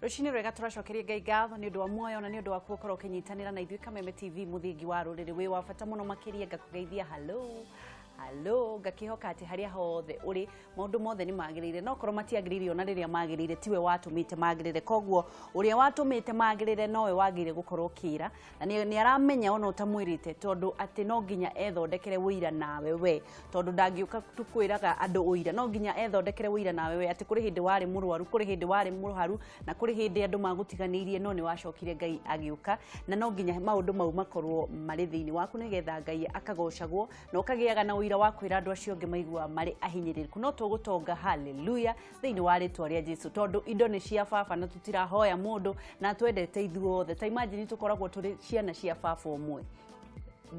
Rushini rwega turacokeria Ngai ngatho ni undu wa muoyo na ni undu wa gukorwo kinyitanira na ithui Kameme TV muthingi wa ruriri wi wa bata muno makiria ngakugeithia Hello ngakihoka ati haria hothe uri maundu mothe ni magirire no korwo matiagirire ona riria magirire tiwe watumite magirire koguo uria watumite magirire nowe wagire gukorwo kira na ni aramenya ona utamwirite tondu ati no nginya ethondekere wira nawe we tondu ndangiuka tukwiraga andu uira no nginya ethondekere wira nawe we ati kuri hindi wari murwaru kuri hindi wari muruharu na kuri hindi andu magutiganirie no ni wacokire Ngai agiuka na no nginya maundu mau makorwo mari thiini waku nigetha Ngai akagocagwo na ukagiaga na wira wakwira andu acio ngi maigua mari ahinyiririku no tugutonga haleluya thiini wa ritwa ria Jesu tondu indo ni cia baba na tutirahoya mundu na twendete ithuothe ta imagine tukoragwo turi ciana cia baba umwe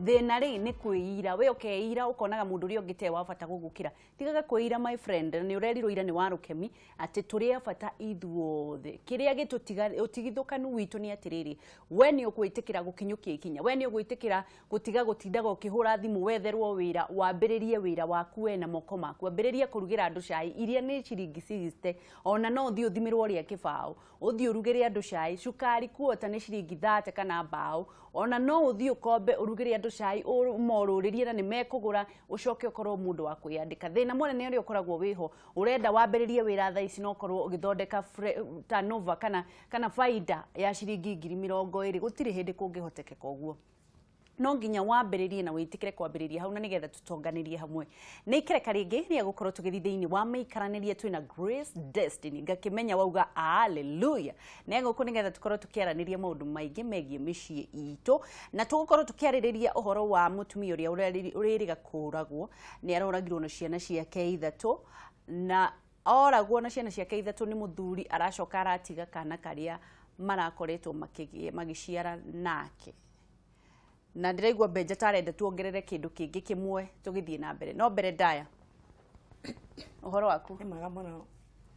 thina ri ni kwira we ukeira ukonaga mundu ri ongite wa bata gugukira tigaga kwira my friend ni urerirwo ira ni warukemi ati turi abata ithuothe kiria gitutiga utigithukanu witu ni atiriri we ni ukwitikira gukinyukia ikinya we ni ugwitikira gutiga gutindaga ukihura thimu wetherwo wira wambiririe wira waku we na moko maku wambiririe kurugira andu cai iria ni ciringi 60 ona no thio thimirwo ria kibao uthio urugire andu cai cukari kuota ni ciringi 30 kana bao ona no uthio kombe urugire andu cai umoruririe na ni mekugura ucoke ukorwo mundu wa kwiyandika thina mone ni uri ukoragwo wiho urenda wambiririe wira tha ici no ukorwo ugithondeka turnover kana faida ya ciringi 20,000 gutiri hindi kungihotekeka uguo no nginya wambiririe na witikire kwambiriria hau na nigetha tutonganirie hamwe ni ikireka ringi ria gukorwo tugithi thiini wa meikaranirie twina Grace Destiny ngakimenya wauga haleluya nego ku nigetha tukorwo tukiaraniria maundu maingi megie micii itu na tugukorwo tukiaririria uhoro wa mutumia uria uririga kuragwo ni aroragirwo na ciana ciake ithatu na oragwo na ciana ciake ithatu ni muthuri aracoka aratiga kana karia marakoretwo magiciara nake na ndiraigwa benja tarenda tuongerere kindu kingi kimwe tugithie na mbere no mbere ndaya uhoro waku ni mwega muno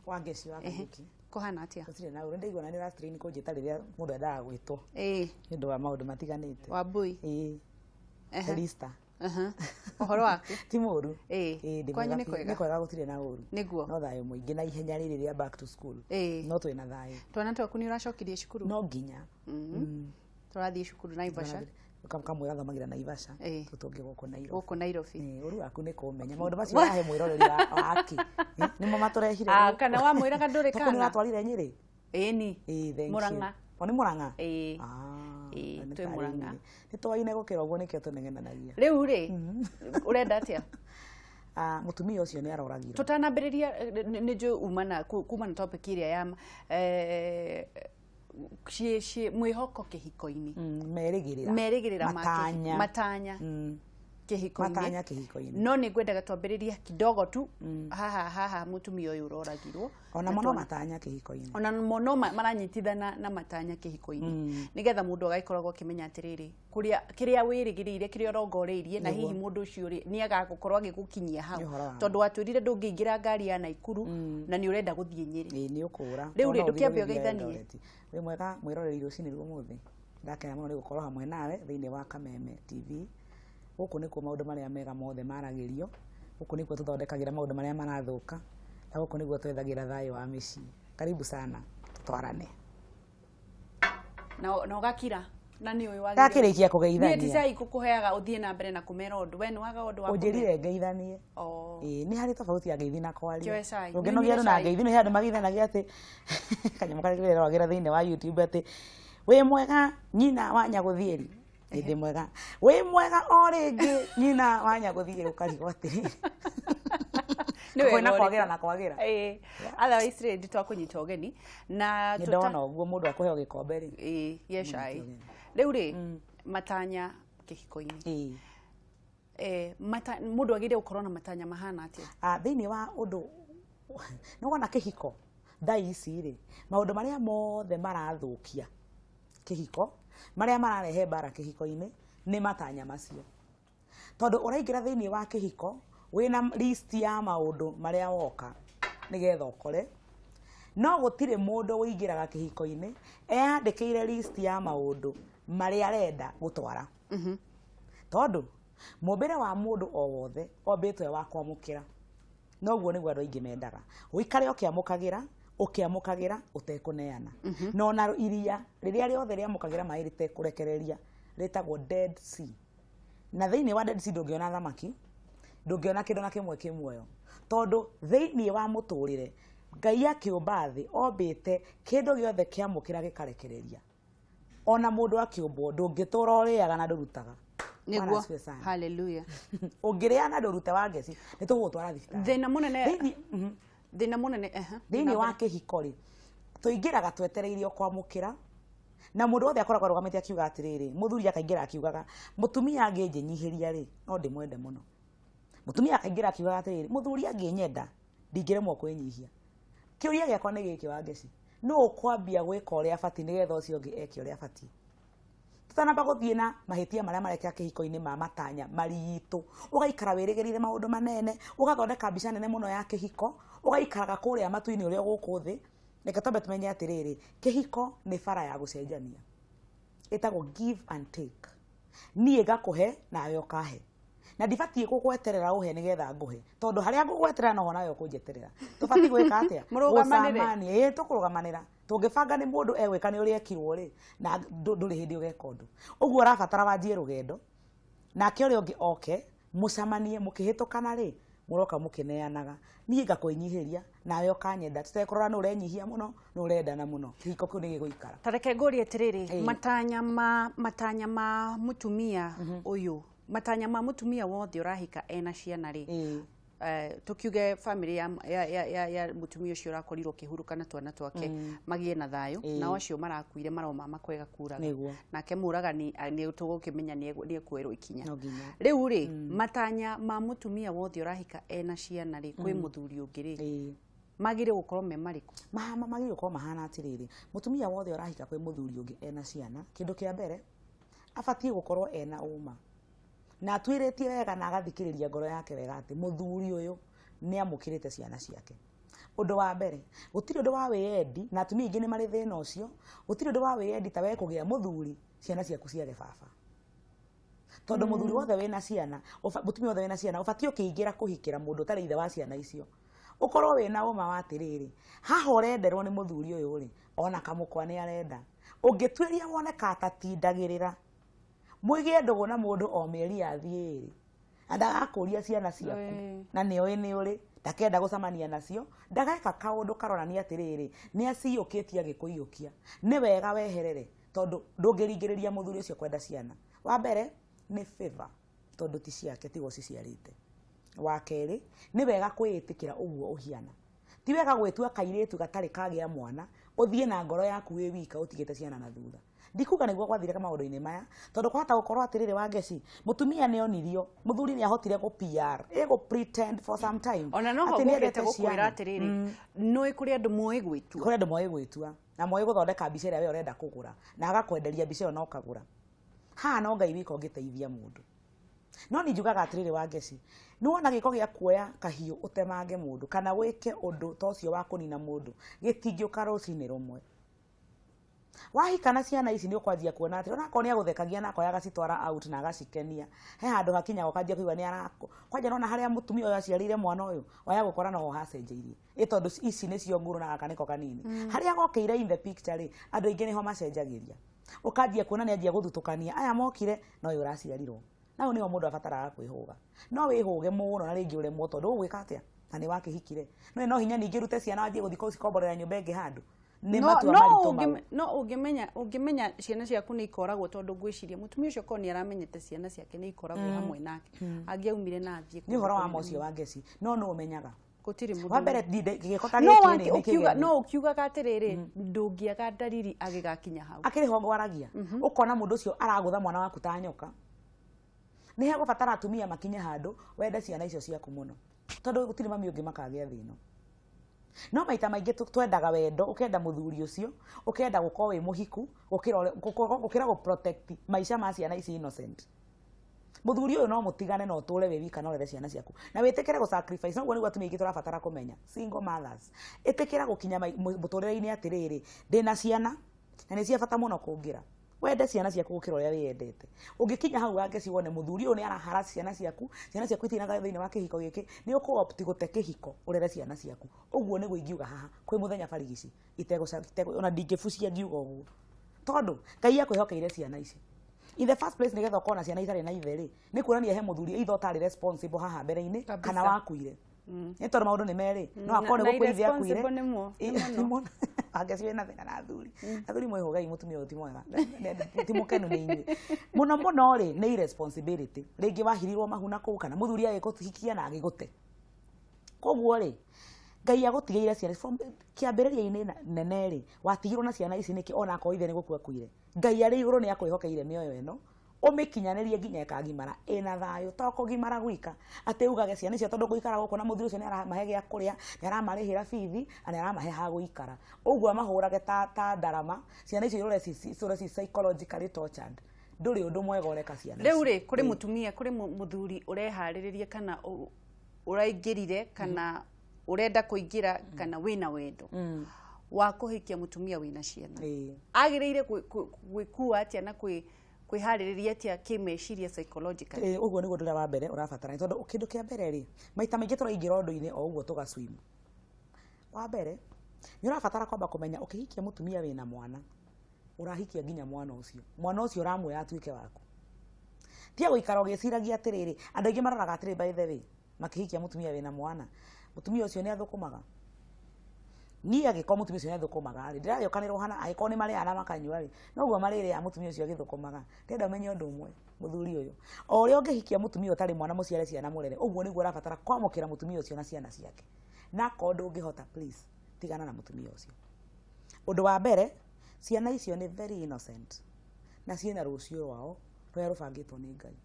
wangeci wa kuki kuhana atia gutire na urenda igona ni last train ko njita riria mundu endaga gwitwo ndu wa maundu matiganite wambui lista uhoro waku ti muru kwanyu ni kwega ni kwega gutire na uru niguo no thayo muingi na ihenya riri ria back to school no twina thayo twana twaku ni uracokirie cukuru no nginya turathie cukuru na Ivasha kamwe gathomagira na Ivasha tutonge goko Nairobi uru aku ni kumenya maundu macio ahe mwiroreri waki nimo maturehire kana wa mwiraga nduri kana ni watwarire Nyeri ni Muranga oni Muranga twi Muranga ni twaine gukira uguo nikio tunengenanagia riu ri urenda atia mutumia ucio ni aroragirwo tutanambiriria ni jo umana kumana topic iria ya mwihoko kihiko-ini merigirira matanya kihiko-ini matanya kihiko-ini no ni ngwendaga twambiriria kidogo tu haha mutumia uyu uroragirwo ona mono matanya kihiko-ini ona mono maranyitithana na matanya kihiko-ini nigetha mundu agaikoragwo kimenya atiriri kiria wirigirire kiria rongoreirie na hihi mundu ucio ni agagukorwo agigukinyia hau tondu watwirire ndungiingira ngari ya Naikuru na ni urenda guthie Nyeri ni ukura riu ri ndukiambia geithanie we mwega mwiroreri rucini ruo muthi ndakena muno ni gukorwo hamwe nawe thiini wa Kameme TV guku nikuo maundu maria mega mothe maragirio guku nikuo tuthondekagira maundu maria marathuka na guku nikuo twethagira thayo wa micii karibu sana twarane na ugakira na ni uyu wagire gakirikia kugeithania ni tisai kukuheaga uthie na mbere na kumera undu we ni waga undu wa unjirire ngeithanie ni hari tofauti ya ngeithi na kwaria ungenogia na ngeithi no handu magithanagia ati kanyama karigirira wagira thiini wa YouTube ati we mwega nyina wa Nyaguthieri ndi mwega we mwega o ringi nyina wa Nyaguthieri ukarigo atiri niwe na kwagira otherwise ready twakunyita ugeni na tutana uguo mundu akuheo gikombe ri yeshai riu ri matanya kihiko-ini mundu agire ukorwo na matanya mahana atia thiini wa undu no wona kihiko thai ici ri maundu maria mothe marathukia kihiko maria mararehe bara kihiko-ini ni matanya macio tondu uraingira thiini wa kihiko wina list ya maundu maria woka nigetha ukore no gutire mundu uingiraga kihiko-ini eandikire list ya maundu maria arenda gutwara tondu mumbire wa mundu o wothe ombitwe wa kwamukira no guo niguo andu aingi mendaga uikare ukiamukagira ukiamukagira utekuneana no na iria riria riothe riamukagira mai ritekurekereria ritagwo Dead Sea na thiini wa Dead Sea ndungiona thamaki ndungiona kindu na kimwe kimwoyo tondu thiini wa muturire Ngai akiumba thi ombite kindu giothe kiamukira gikarekereria ona mundu akiumbwo ndungitura uriaga na ndurutaga niguo hallelujah ungiria na ndurute wa ngeci nitugutwara thibitari thina munene thiini wa kihiko ri tuingiraga twetereirio kwamukira na mundu wothe akoragwo arugamite akiuga atiriri muthuri akaingira akiugaga mutumia anginyihiria ri no ndimwende muno mutumia akaingira akiugaga atiriri muthuri anginyenda ndingiremwo kwinyihia kiuria giakwa ni giki wa ngeci no ukwambia gwika uria abati nigetha ucio ungi eke uria abati tutanamba guthie na mahitia maria marekea kihiko-ini ma Matanya maritu ugaikara wirigirire maundu manene ugathondeka mbica nene muno ya kihiko ugaikaraga kuria matu-ini uria guku thi reke twambe tumenye atiriri kihiko ni bara ya gucenjania itagwo give and take nie gakuhe nawe ukahe na ndibati gugweterera uhe nigetha nguhe tondu haria ngugweterera no nawe ukunjeterera tubati gwika atia murugamanire tukurugamanira tungibanga ni mundu egwika ni uri ekirwo ri na nduri hindi ugeka undu uguo rabatara wanjie rugendo na ke uri ungi oke mucamanie mukihitukana ri muroka mukineanaga nie ngakwenyihiria nawe ukanyenda tutekurora no urenyihia muno no urendana muno kihiko kiu ni giguikara tareke ngori atiriri matanya ma mutumia uyu matanya ma mutumia wothe urahika ena ciana ri tukiuge family ya mutumia ucio urakorirwo kihurukana twana twake magie na thayo na acio marakuire maroma makwega kuraga nake muragani ni tugukimenya ni ekwerwo ikinya riu ri matanya ma mutumia wothe urahika ena ciana ri kwi muthuri ungi ri magire gukorwo me mariku magire gukorwo mahana atiriri mutumia wothe urahika kwi muthuri ungi ena ciana kindu kia mbere abatie gukorwo ena uma na atwiritie wega na agathikiriria ngoro yake wega ati muthuri uyu ni amukirite ciana ciake undu wa mbere gutiri undu wa wiendi na atumia ingi ni mari thina ucio gutiri undu wa wiendi ta we kugia muthuri ciana ciaku ciage baba tondu muthuri wothe wina ciana mutumia wothe wina ciana ubatio kiingira kuhikira mundu tari ithe wa ciana icio ukorwo wina uma wa atiriri haha urenderwo ni muthuri uyu ri ona kamukwa ni arenda ungitwiria wone katatindagirira muigie ndugu na mundu o mieri athie ndagakuria ciana ciaku na niyo ni uri ndakenda gucamania nacio ndageka kaundu karonania atiriri ni aciyukitie agikuiyukia ni wega weherere tondu ndungiringiriria muthuri ucio kwenda ciana wa mbere ni favor tondu ti ciake tigo ciciarite wa keri ni wega kwiitikira uguo uhiana ti wega gwitua kairitu gatari kagia mwana uthie na ngoro yaku wi wika utigite ciana na thutha ndikuga niguo gwathire kama maundu-ini maya tondu kwahota gukorwo atiriri wa ngeci mutumia ni onirio muthuri ni ahotire ku PR ego pretend for some time ona no hogete gukwira atiriri no ikuri andu moi gwitua kuri andu moi gwitua na moi guthondeka mbica ria we urenda kugura na agakwenderia mbica yo no kagura ha no Ngai wika ungiteithia mundu no ni njugaga atiriri wa ngeci ni wona giko gia kuoya kahiu utemange mundu kana wike undu tocio wa kunina mundu gitingiuka rucini rumwe wahikana ciana ici ni ukwanjia kuona ati ona konia guthekagia na koyaga citwara out na agacikenia he handu hakinya ukanjia kuigua ni arako kwanja nona haria mutumia uyu aciarire mwana uyu waya gukora no hacenjeirie itondu ici ni cio nguru na akaniko kanini haria gokeire in the picture ri andu ingi niho macenjagiria ukanjia kuona ni anjia guthutukania aya mokire no uyu uraciarirwo nao niho mundu abataraga kwihuga no wihuge muno na ringi ure moto ndu gwika atia na ni wakihikire no hinya ningi rute ciana anjie guthiko cikomborera nyumba ingi handu ungimenya ciana ciaku ni ikoragwo tondu ngwiciria mutumia ucio ko ni aramenyete ciana ciake ni ikoragwo hamwe nake angiaumire na athie ni horo wa mocio wa ngeci no umenyaga gutiri mundu wa mbere gigiko gikiri no ukiuga gatiriri ndungiaga ndariri agigakinya hau akiri ho gwaragia ukona mundu ucio aragutha mwana waku ta nyoka ni he gubatara atumia makinye handu wende ciana icio ciaku muno tondu gutiri mami ungi makagia thino no maita maingi twendaga wendo ukenda muthuri ucio ukenda gukorwo wi muhiku gukira go protect maisha ma ciana ici innocent muthuri uyu no mutigane no tule we wika no rere ciana ciaku na witikire go sacrifice no gwo atumia ingi turabatara kumenya single mothers itikira gukinya muturire-ini atiriri ndina ciana na ni cia bata muno kungira wende ciana ciaku gukira uria wiyendete ungikinya hau wake cione muthuri uyu ni arahara ciana ciaku itinaga thiini wa kihiko giki ni uko-opt gute kihiko urere ciana ciaku uguo niguo ingiuga haha kwi muthenya barigici ona ndingibucia ngiuga uguo tondu Ngai akwihokeire ciana ici in the first place nigetha ukona ciana itari na ithe ri ni kuonania he muthuri either utari responsible haha mbere-ini kana wakuire ni tondu maundu ni meri no akone gukwithia akuire ageciwe na thina na athuri mweho Ngai mutumia uti mwega ti mukenu ni inyui muno ri ni irresponsibility ringi wahirirwo mahuna kuu kana muthuri agikuhikia na agigute koguo ri Ngai agutigeire ciana from kiambiriria-ini nene ri watigirwo na ciana ici niki ona ko ithe ni gukua kuire Ngai ari iguru ni akwihokeire mioyo eno umikinyanirie nginya ikagimara ina thayo to kugimara gwika ati ugage ciana icio tondu guikara guko na muthuri ucio ni aramahe gia kuria ni aramarihira bithi ani aramahe ha guikara uguo mahurage ta ndarama ciana icio irore psychologically tortured nduri undu mwega ureka ciana riu ri kuri mutumia kuri muthuri urehariririe kana uraingirire kana urenda kuingira kana wina wendo wa kuhikia mutumia wina ciana agirire gwikua atia na kwihaririria atia kimeciria psychologically uguo niguo ndira wa mbere urabatara tondu kindu kia mbere ri maita maingi turaingira undu-ini o uguo tugaswim wa mbere ni urabatara kwamba kumenya ukihikia mutumia wina mwana urahikia nginya mwana ucio uramwira atuike waku tia guikara ugiciragia atiriri andu aingi maroraga atiri by the way makihikia mutumia wina mwana mutumia ucio ni athukumaga ni agiko mutumia ucio ni athukumaga ri ndiragiokanirwo hana agiko ni mari ana makanyua ri no guo marire ya mutumia ucio agithukumaga ndenda umenye undu umwe muthuri uyu o uri ungihikia mutumia utari mwana muciare ciana murere uguo niguo urabatara kwamukira mutumia ucio na ciana ciake na kondu ungihota please tigana na mutumia ucio undu wa mbere ciana icio ni very innocent na ciena rucio rwao rwa rubangitwo ni Ngai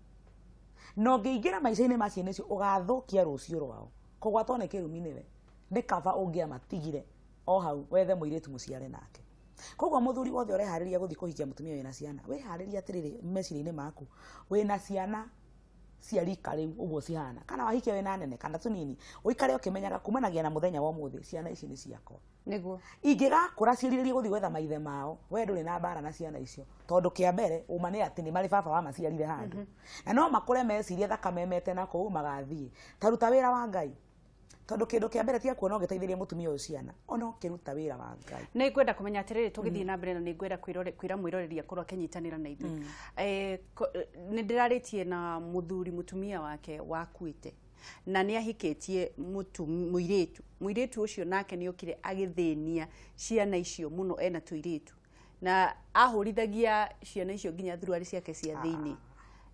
no ngiingira maica-ini ma ciana icio ugathukia rucio rwao kugwatwo ni kirumi niwe ni kaba ungia matigire o hau wethe muiritu muciare nake koguo muthuri wothe urehariria guthi kuhikia mutumia wina ciana wehariria atiriri meciria-ini maku wina ciana cia rika riu uguo cihana kana wahikia wina nene kana tunini uikare ukimenyaga kumanagia na muthenya wa muthi ciana ici ni ciakwa niguo ingigakura ciiririe guthi gwetha maithe mao we nduri na bara na ciana icio tondu kia mbere uma ni ati ni mari baba wa maciarire handu na no makure meciria thakamemete na kuu magathie taruta wira wa Ngai tondu kindu kia mbere tia kuona ugiteithirie mutumia uyu ciana ona ukiruta wira wa Ngai ni ngwenda kumenya atiriri tugithii na mbere na ni ngwenda kwira mwiroreria kurwa kenyitanira na ithu ni ndiraritie na mutumia wake wakuite na ni ahikitie muiritu ucio nake ni ukire agithenia ciana icio muno ena tuiritu na ahurithagia ciana icio nginya thuruari ciake cia thiini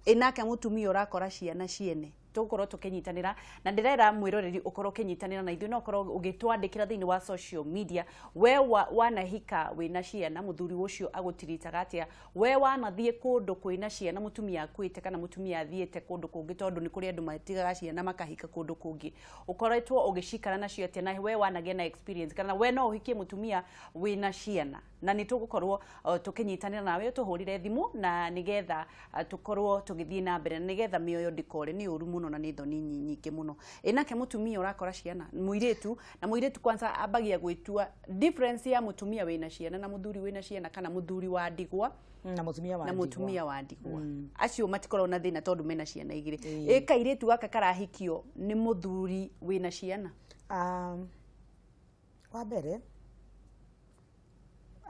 enake mutumia urakora ciana ciene tukorwo tukinyitanira na ndirera mwiroreri ukorwo kinyitanira na ithu no ukorwo ugitwandikira thiini wa social media we wanahika wina ciana muthuri ucio agutiritaga atia we wanathie kundu kwina ciana mutumia akuite kana mutumia athiete kundu kungi tondu ni kuri andu matigaga ciana makahika kundu kungi ukoretwo ugicikara nacio atia na we wanagia na experience kana we no uhikie mutumia wina ciana na ni tugukorwo tukinyitanira nawe tuhurire thimu na nigetha tukorwo tugithii na mbere nigetha mioyo ndikore ni uru muno na ni thoni nyingi muno enake mutumia urakora ciana muiritu na muiritu kwanza abagia gwitua difference ya mutumia wina ciana na muthuri wina ciana kana muthuri wa ndigwa na mutumia wa ndigwa acio matikoro na thina tondu mena ciana igire kairitu gaka karahikio ni muthuri wina ciana wa mbere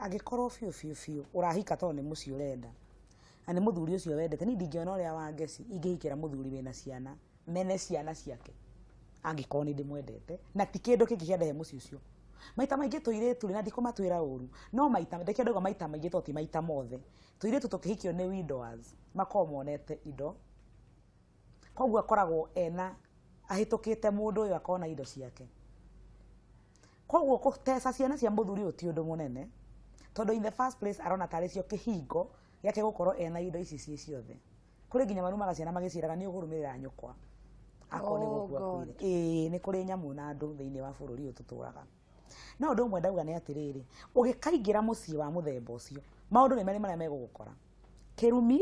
agikorwo fiu urahika tondu ni mucio urenda ani muthuri ucio wendete ni ndingiona uria wangeci ingihikira muthuri wina ciana mene ciana ciake angikorwo ni ndimwendete na ti kindu kingi kiendehe mucio ucio maita maingi tuiritu na ndikumatwira uru no maita ndeke ndogo maita maingi toti maita mothe tuiritu tukihikio ni widowers makomonete indo koguo akoragwo ena ahitukite mundu uyu akona indo ciake koguo kutesa ciana cia muthuri uti undu munene tondu in the first place arona taricio kihingo yake gukorwo ena indo ici ciothe kuri nginya marumaga ciana magiciraga ni ugurumirira nyukwa akone gukua kwire ni kuri nyamu na andu thiini wa bururi uyu tuturaga no ndu mwe ndauga ni atiriri ugikaingira mucii wa muthemba ucio maundu ni maria megugukora kirumi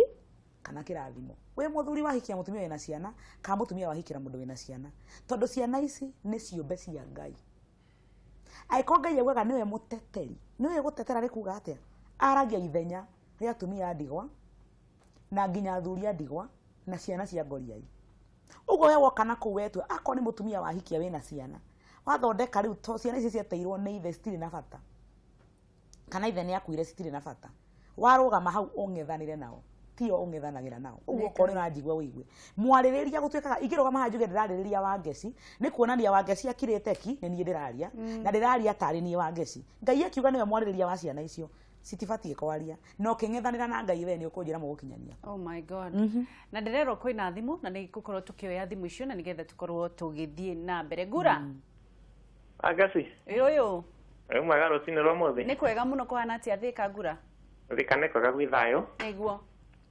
kana kirathimo we muthuri wahikia mutumia wina ciana ka mutumia wahikira mundu wina ciana tondu ciana ici ni ciumbe cia Ngai aiko Ngai augaga niwe muteteri niwe gutetera rikuga atia aragia ithenya ria atumia a ndigwa na nginya athuri a ndigwa na ciana cia ngoriai. Ugo we woka na kuu wetu akoo ni mutumia wahikia wina ciana wathondeka riu to ciana ici ciateirwo ni ithe citiri na bata kana ithe ni akuire citiri na bata warugama hau ungethanire nao tio ungethanagira nao uguo kore na njigwa wigue mwaririria gutwikaga igirugama hanjuge ndiraririria Wangeci ni kuonania Wangeci akirite ki ni nie ndiraria na ndiraria tari nie Wangeci Ngai akiuga niwe mwaririria wa ciana icio citibatie kwaria no king'ethanira na Ngai we ni ukunjira mugukinyania. Oh my god. Na ndirero kwina thimu na ni gukorwo tukioya thimu icio na nigetha tukorwo tugithie na mbere gura Agasi yoyo mwega rucini rwa muthi ni kwega muno kuhana atia thika gura thika ni kwega gwithayo niguo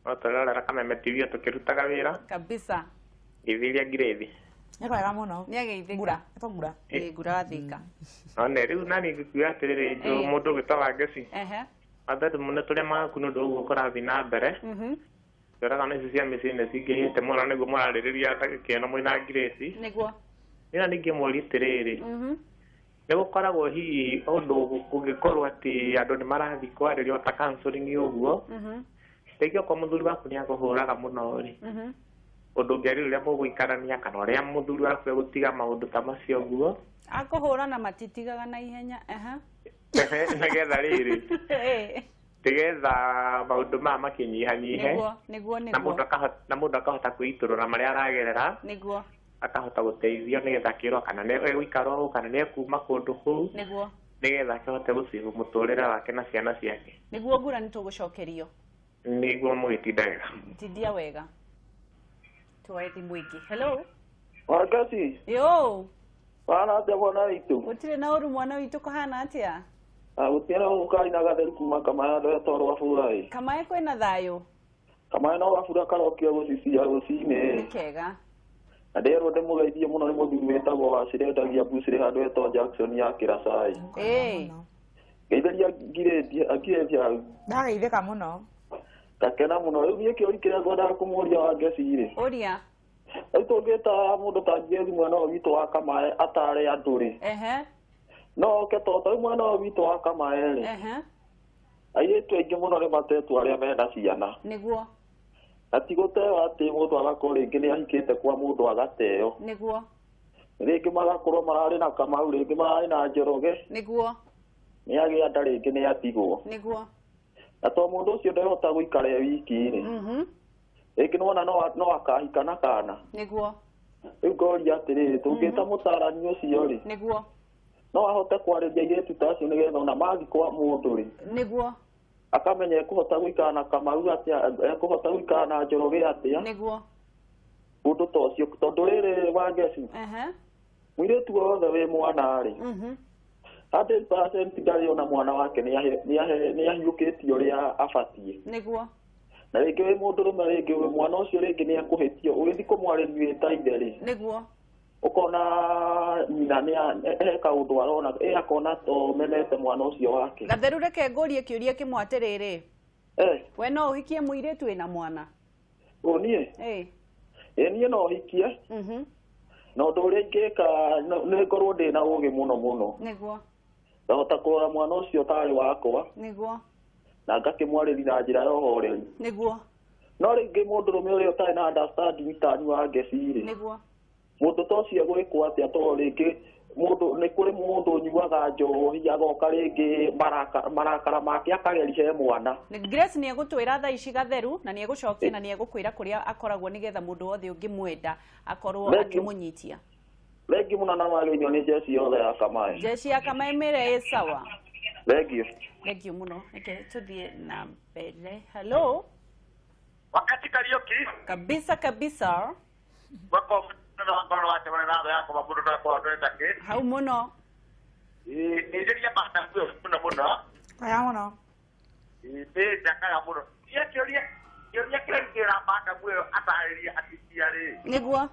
otorora Kameme TV tukirutaga wira kabisa ithiria ngiredi ni kwega muno ni ageithika gura eto gura gura thika one riu nani ngikuya atiriri jo mundu gitawa Agasi athatu muno turia makunu ndu gukora thina mbere Turaga na cia micine cingihite muno niguo mwarariria takikena mwina ngiredi niguo ina ningi mworitiriri nigukoragwo hihi undu kungikorwo ati andu ni marathi kwaririo ta counseling uguo tegio kwa muthuri waku ni aguhuraga muno ri undu ngeriria muguikarania kana uria muthuri waku gutiga maundu ta macio guo akuhura na matitigaga na ihenya nigetha riri tigetha maundu ma makinyihanyihe niguo na mundu akahota kwiturura maria aragerera niguo akahota guteithio nigetha kirwo kana ni egwikarwo kana ni ekuma kundu kuu niguo nigetha akihote gucibu muturire wake na ciana ciake niguo gura ni tugucokerio niguo mugitinda wega tindia wega tuwae thimu ingi. Hello Wangeci yo wana atia mwana witu utire na uru mwana witu kuhana atia gutiena ukari na gatheru kuma Kameme ndo etoro wabura Kameme kwina thayo Kameme no wabura karokio gucicia rucini kega ndero ndemugeithie muno ni muthuri wetagwo wacirendagia bucire handu eto Jackson ya Kiracai geitharia ngiredi hau ndageithika muno gakena muno riu nie kiori kiria ngwendaga kumuria Wangeci ri uria tungita mundu tangithi mwana witu wa Kameme atare andu ri no ke toto mwana witu wa Kameme ri aitu aingi muno ni matetu aria mena ciana niguo atiguteo ati mundu agakorwo ringi ni ahikite kwa mundu agateo niguo ringi magakorwo marari na Kamau ringi marari na Njoroge niguo ni agia nda ringi ni atigwo niguo na to mundu ucio ndehota guikara wiki ri ringi nona no akahika na kana niguo riu ngoria atiriri tungita mutarani ucio ri niguo no ahote kwariria yetu tacio nigetha ona mathi kwa mundu ri niguo akamenya kuhota guikara na Kamau atia kuhota guikara na Njoroge atia niguo undu tocio tondu riri Wangeci mwiretu wothe wi mwana ri 100% ndari ona mwana wake ni ahiukitio uria abatie niguo na ringi wi mundu rume ringi wi mwana ucio ringi ni akuhitio ugithi kumwarĩria ta ithe ri niguo ukona nyina ni eka undu arona akona to menete mwana ucio wake gatheru reke ngurie kiuria kimwe atiriri we no uhikie muiretu wina mwana nie nie no hikie no undu uria ingika ni ngorwo ndina ugi muno niguo ndahota kurora mwana ucio tari wakwa niguo na ngakimwarĩria na njira ya ũhoreri niguo no ringi mundu rume uria utari na understanding tanyu Wangeci ri niguo mundu tocio gwikwo atia to ringi mundu ni kuri mundu nyuaga njohi agoka ringi marakara make akageria mwana Grace ni egutwira tha ici gatheru na ni egucokia na ni egukwira kuria akoragwo nigetha mundu wothe ungimwenda akorwo akimunyitia Lengi muna na magenyo ni jesi yothe ya Kameme jeshi ya Kameme ire sawa Lengi muno tuthie na mbere. Hello wakati Kariuki kabisa wako na ngoro wate wana nado yako mabudu na kwa twenda ke hau muno nigeria bata muno aya muno jaka muno ya kioria kira bata muyo atariria atitia ri niguo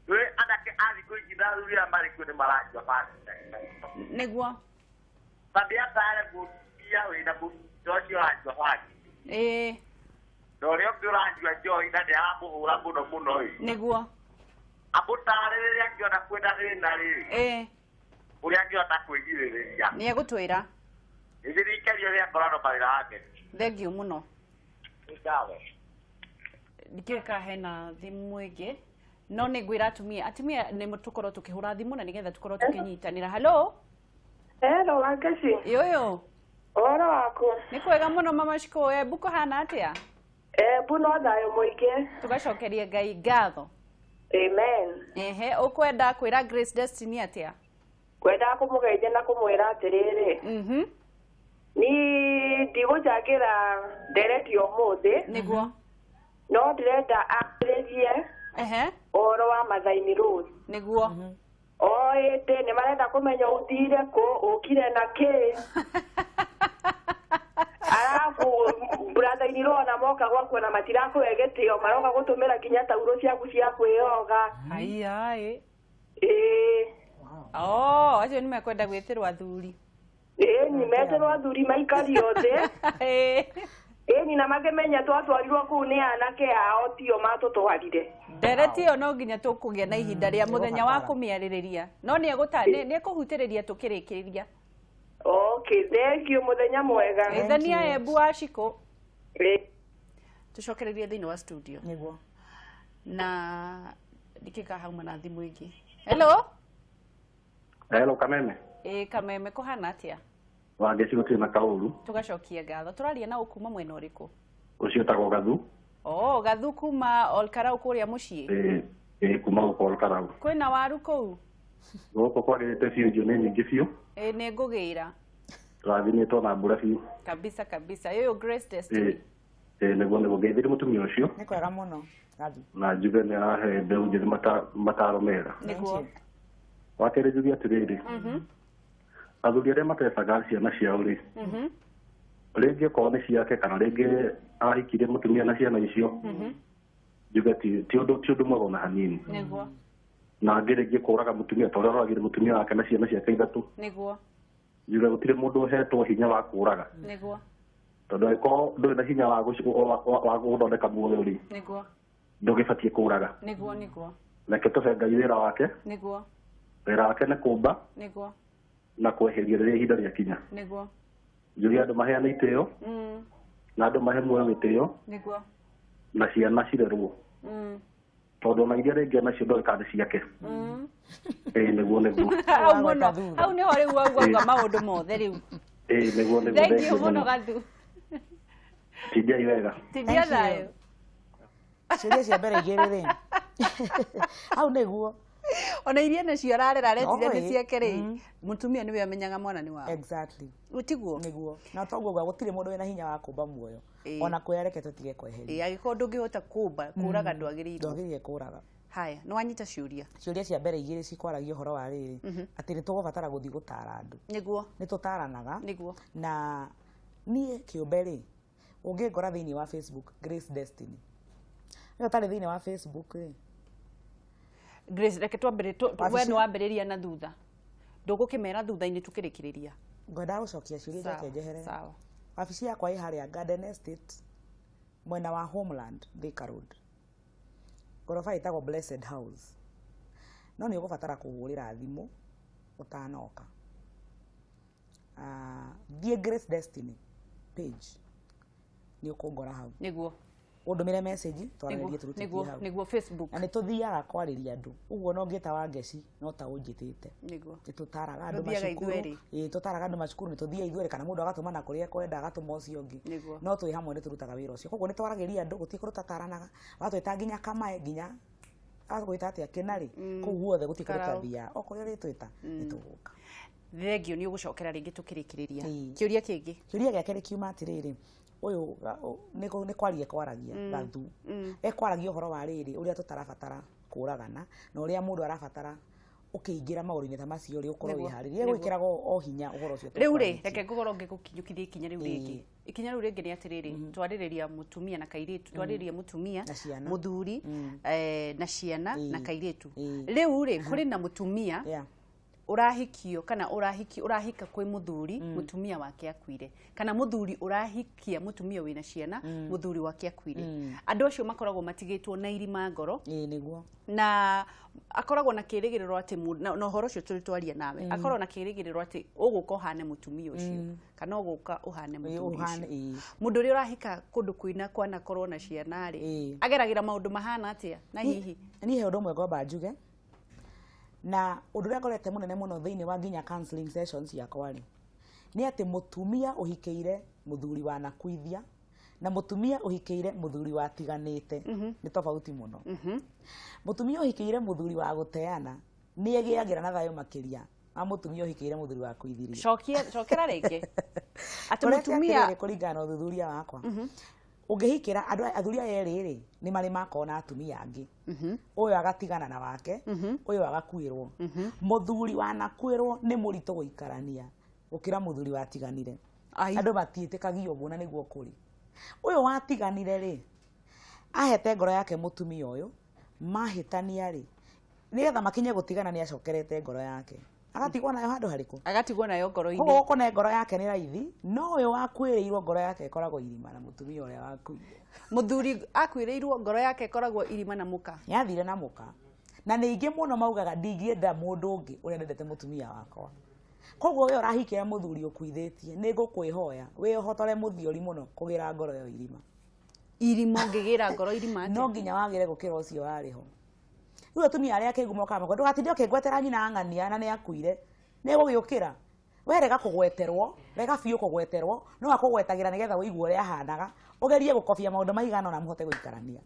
we adake ali kuingira ruria mari kune marajwa bata niguo babia tare gutia we na bu docio ajwa bata Dorio kiranjwa joy na ndiamuhura muno niguo abutarĩrĩria ngĩona kwenda thĩna rĩ ũrĩa ngĩhota kwĩgirĩrĩria ni egutwira ithirikari ũrĩa ngorano mawĩra wake Thengio muno. Ndikeka hena thimu ingi no ni ngwira atumia ni mutukoro tukihura thimu na nigetha tukorwo tukinyitanira. Hello Wangeci. Yoyo. Ora wako. Ni kwega muno mama Shiko, buko hana atia? Buno thayo muingi. Tugacokeria Ngai ngatho. Amen. Ukwenda kwira Grace Destiny atia? Kwenda kumugeithia na kumwira atiriri. Ni ndigujagira ndereti umuthi. Niguo. No ndirenda akiririe. Oro wa Mathaini Road. Niguo. Ite ni marenda kumenya uthire ku ukire na ki. Arabu Mathaini Road na moka gwaku na matirako egetio maroka gutumira kinya tauro ciaku cia kwioga. Ai. Acio ni mekwenda gwitirwa athuri. Ni metirwa athuri maikari othe. Ni na magemenya twatwarirwo kuu ni anake ao tio matutwarire. Ndereti yo no nginya tukugia na ihinda ria muthenya wa kumiaririria. No ni ekuhutiriria tukirikiriria. Okay, thank you muthenya mwega. Ithania Embu wa Shiko. Tucokererie thiini wa studio. Niguo. Na ndikika hauma na thimu ingi. Hello Kameme. Kameme kuhana atia? Wangeci gutire na kauru. Tugacokia ngatho. Turaria na ukuma mwena uriku? Ucio tagwo Gathu. Gathu kuma Olkarau kuria mucii. Kuma Olkarau. Kwina waru kuu? Goko kwagirite biu nju ni nyingi biu. Ni ngugira. Turathimĩtwo na mbura biu. Kabisa. Yoyo Grace Destiny. Niguo ngeithĩrie mutumia ucio. Ni kwega muno. Gathu. Na njuge nĩ arahe mbeũ njĩthĩ mataro mega. Niguo. Wakere njuge atiriri. Athuri arĩa matecaga ciana ciao rĩ. Rĩngĩ korwo nĩ ciake kana rĩngĩ ahikire mutumia na ciana icio. Njuge ti ũndũ mwega ona hanini. Niguo. Na ngĩrĩngĩ kũraga mutumia tondũ aroragire mutumia wake na ciana ciake ithatũ. Niguo. Njuge gũtirĩ mũndũ ũhetwo hinya wa kũraga. Niguo. Tondũ angĩkorwo ndũrĩ na hinya wa gũthondeka muoyo rĩ. Niguo. Ndũgĩbatiĩ kũraga. Niguo. Reke tũhe Ngai wĩra wake. Niguo. Wĩra wake nĩ kũmba. Niguo. Na kweheria rĩrĩa ihinda rĩakinya. Niguo. Njuge andũ maheane itĩo. Na andũ mahe muoyo gĩtĩo. Niguo. Na ciana cirerwo. Tondũ ona iria rĩngĩ nacio ndũgĩka nĩ ciake. Nĩguo. Hau nĩho rĩu wauga maũndũ mothe rĩu. Nĩguo. Thengio mũno Gathu. Tindiai wega. Tindia thayo. Ciũria cia mbere igĩrĩ rĩ. Hau nĩguo. Ona iria nacio ararera aretire nĩ ciake rĩ. Mutumia niwe amenyaga mwana ni wao. Exactly. Utiguo. Nĩguo. Na toguo gũtirĩ mũndũ wĩna hinya wa kũmba muoyo. Ona kwĩreke tũtige kweheria. Agĩkorwo ndũngĩhota kũmba kũraga ndwagĩrĩirwo. Ndwagĩrĩire kũraga. Haya, nĩ wanyita ciũria. Ciũria cia mbere igĩrĩ cikwaragia ũhoro wa rĩrĩ. Atĩ nĩ tũgũbatara gũthiĩ gũtara andũ. Nĩguo. Nĩ tũtaranaga. Nĩguo. Na niĩ kĩũmbe rĩ, ũngĩngora thĩinĩ wa Facebook Grace Destiny. Nĩ ũtarĩ thĩinĩ wa Facebook rĩ. Grace, reke twambere we nĩ wambĩrĩria na thutha. Ndũgũkĩmera thutha-inĩ tũkĩrĩkĩrĩria. Ngwenda gũcokia ciũria icio njehere. Sawa. Wabici yakwa ĩ harĩa Garden Estate mwena wa Homeland Thika Road. Gorofa ĩtagwo Blessed House. No nĩ ũgũbatara kũhũrĩra thimũ ũtanoka. Thiĩ Grace Destiny page. Nĩ ũkũngora hau. Nĩguo. Ũndũmĩre message twarĩrie tũrutĩtie hau. Nĩguo Facebook. Na nĩ tũthiaga kwarĩria andũ. Ũguo no ngĩta Wangeci no ta ũnjĩtĩte. Nĩguo. Nĩ tũtaraga andũ macukuru. Tũtaraga andũ macukuru nĩ tũthiaga ithuerĩ kana mũndũ agatũmana kũrĩa ekwenda agatũma ũcio ũngĩ. No twĩ hamwe nĩ tũrutaga wĩra ũcio. Koguo nĩ twaragĩria andũ gũtiĩ tũtaranaga. Watwĩta nginya Kamae nginya agwĩta atĩa Kenarĩ. Kũu guothe gũtiĩ tũtathiaga. Okorwo rĩtwĩta nĩ tũgũka. Thengio nĩ ũgũcokera rĩngĩ tũkĩrĩkĩrĩria. Kĩũria kĩngĩ. Kĩũria gĩa kerĩ kiuma atĩrĩrĩ. Ũyũ nĩ kwaragia Gathu. Ekwaragia ũhoro wa rĩrĩ ũrĩa tũtarabatara kũragana na ũrĩa mũndũ arabatara ũkĩingĩra maũndũ-inĩ ta macio rĩ ũkorwo wĩharĩrie gwĩkĩraga o hinya ũhoro ũcio. Rĩu rĩ reke ngũkorwo ngĩgũkinyũkithia ikinya rĩu rĩngĩ. Ikinya rĩu rĩngĩ nĩ atĩrĩrĩ twarĩrĩria mutumia na kairĩtu, twarĩrĩria mutumia, muthuri na ciana na kairĩtu. Rĩu rĩ kũrĩ na mutumia urahikio kana urahika kwi muthuri mutumia wake akuire kana muthuri urahikia mutumia wina ciana muthuri wake akuire andu acio makoragwo matigitwo na irima ngoro niguo na akoragwo na kirigiriro ati no horo cio twaria nawe akoragwo na kirigiriro ati uguka uhane mutumia ucio kana uguka uhane muthuri ucio mundu uri urahika kundu kuina kwana korwo na ciana ri ageragira maundu mahana atia na hihi ni he undu mwego banjuge na undu ria ngorete munene muno thiini wa nginya counseling sessions yakwa ri ni ati mutumia uhikeire muthuri wa nakuithia na mutumia uhikeire muthuri wa tiganite ni tofauti muno mutumia uhikeire muthuri wa guteana ni egiagira na thayo makiria a mutumia uhikeire muthuri wa kuithiria cokera reke ati mutumia kuringana uthuthuria wakwa ungihikira andu athuria yeriri ni mari makona atumia angi uyu agatigana na wake uyu agakuirwo muthuri wa nakuirwo ni murito guikarania ukira muthuri watiganire andu matiitikagio uguo na niguo kuri uyu watiganire ri ahete ngoro yake mutumia uyu mahitania ri nigetha makinye gutigana ni acokerete ngoro yake agatigwo nayo handu hariku agatigwo nayo ngoro-ini koguo kone ngoro yake ni raithi no uyu wakwiriirwo ngoro yake ikoragwo irima na mutumia uria wakuire muthuri akwiriirwo ngoro yake ikoragwo irima na muka yathire na muka na ni ingi muno maugaga ndingienda mundu ungi uria ndendete mutumia wakwa koguo we urahikira muthuri ukuithitie ni ngukwihoya we uhotore muthiori muno kugira ngoro yo irima ungigira ngoro irima no nginya wagire gukira ucio wariho riu atumia aria kigumo kama ndugatinde ukingwetera nyina ang'ania na ni akuire ni gugiukira we rega kugweterwo rega biu kugweterwo no akugwetagira nigetha uigwe uria ahanaga ugerie gukobia maundu maigana na muhote guikarania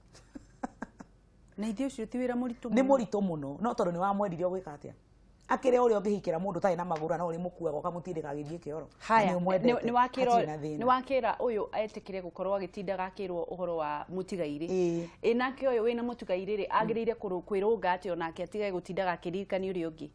na ithio cio ti wira muritu ni muritu muno no tondu ni wa mwendire gwika atia akire uri ungihikira mundu tai na magura na uri mukuaga ukamutindika agithie kioro ni wakira uyu etikire gukorwo agitindaga akirwo uhoro wa mutigaire nake uyu wina mutigaire ri agirire kwirunga ati onake atigae gutindaga akiririkani uri ungi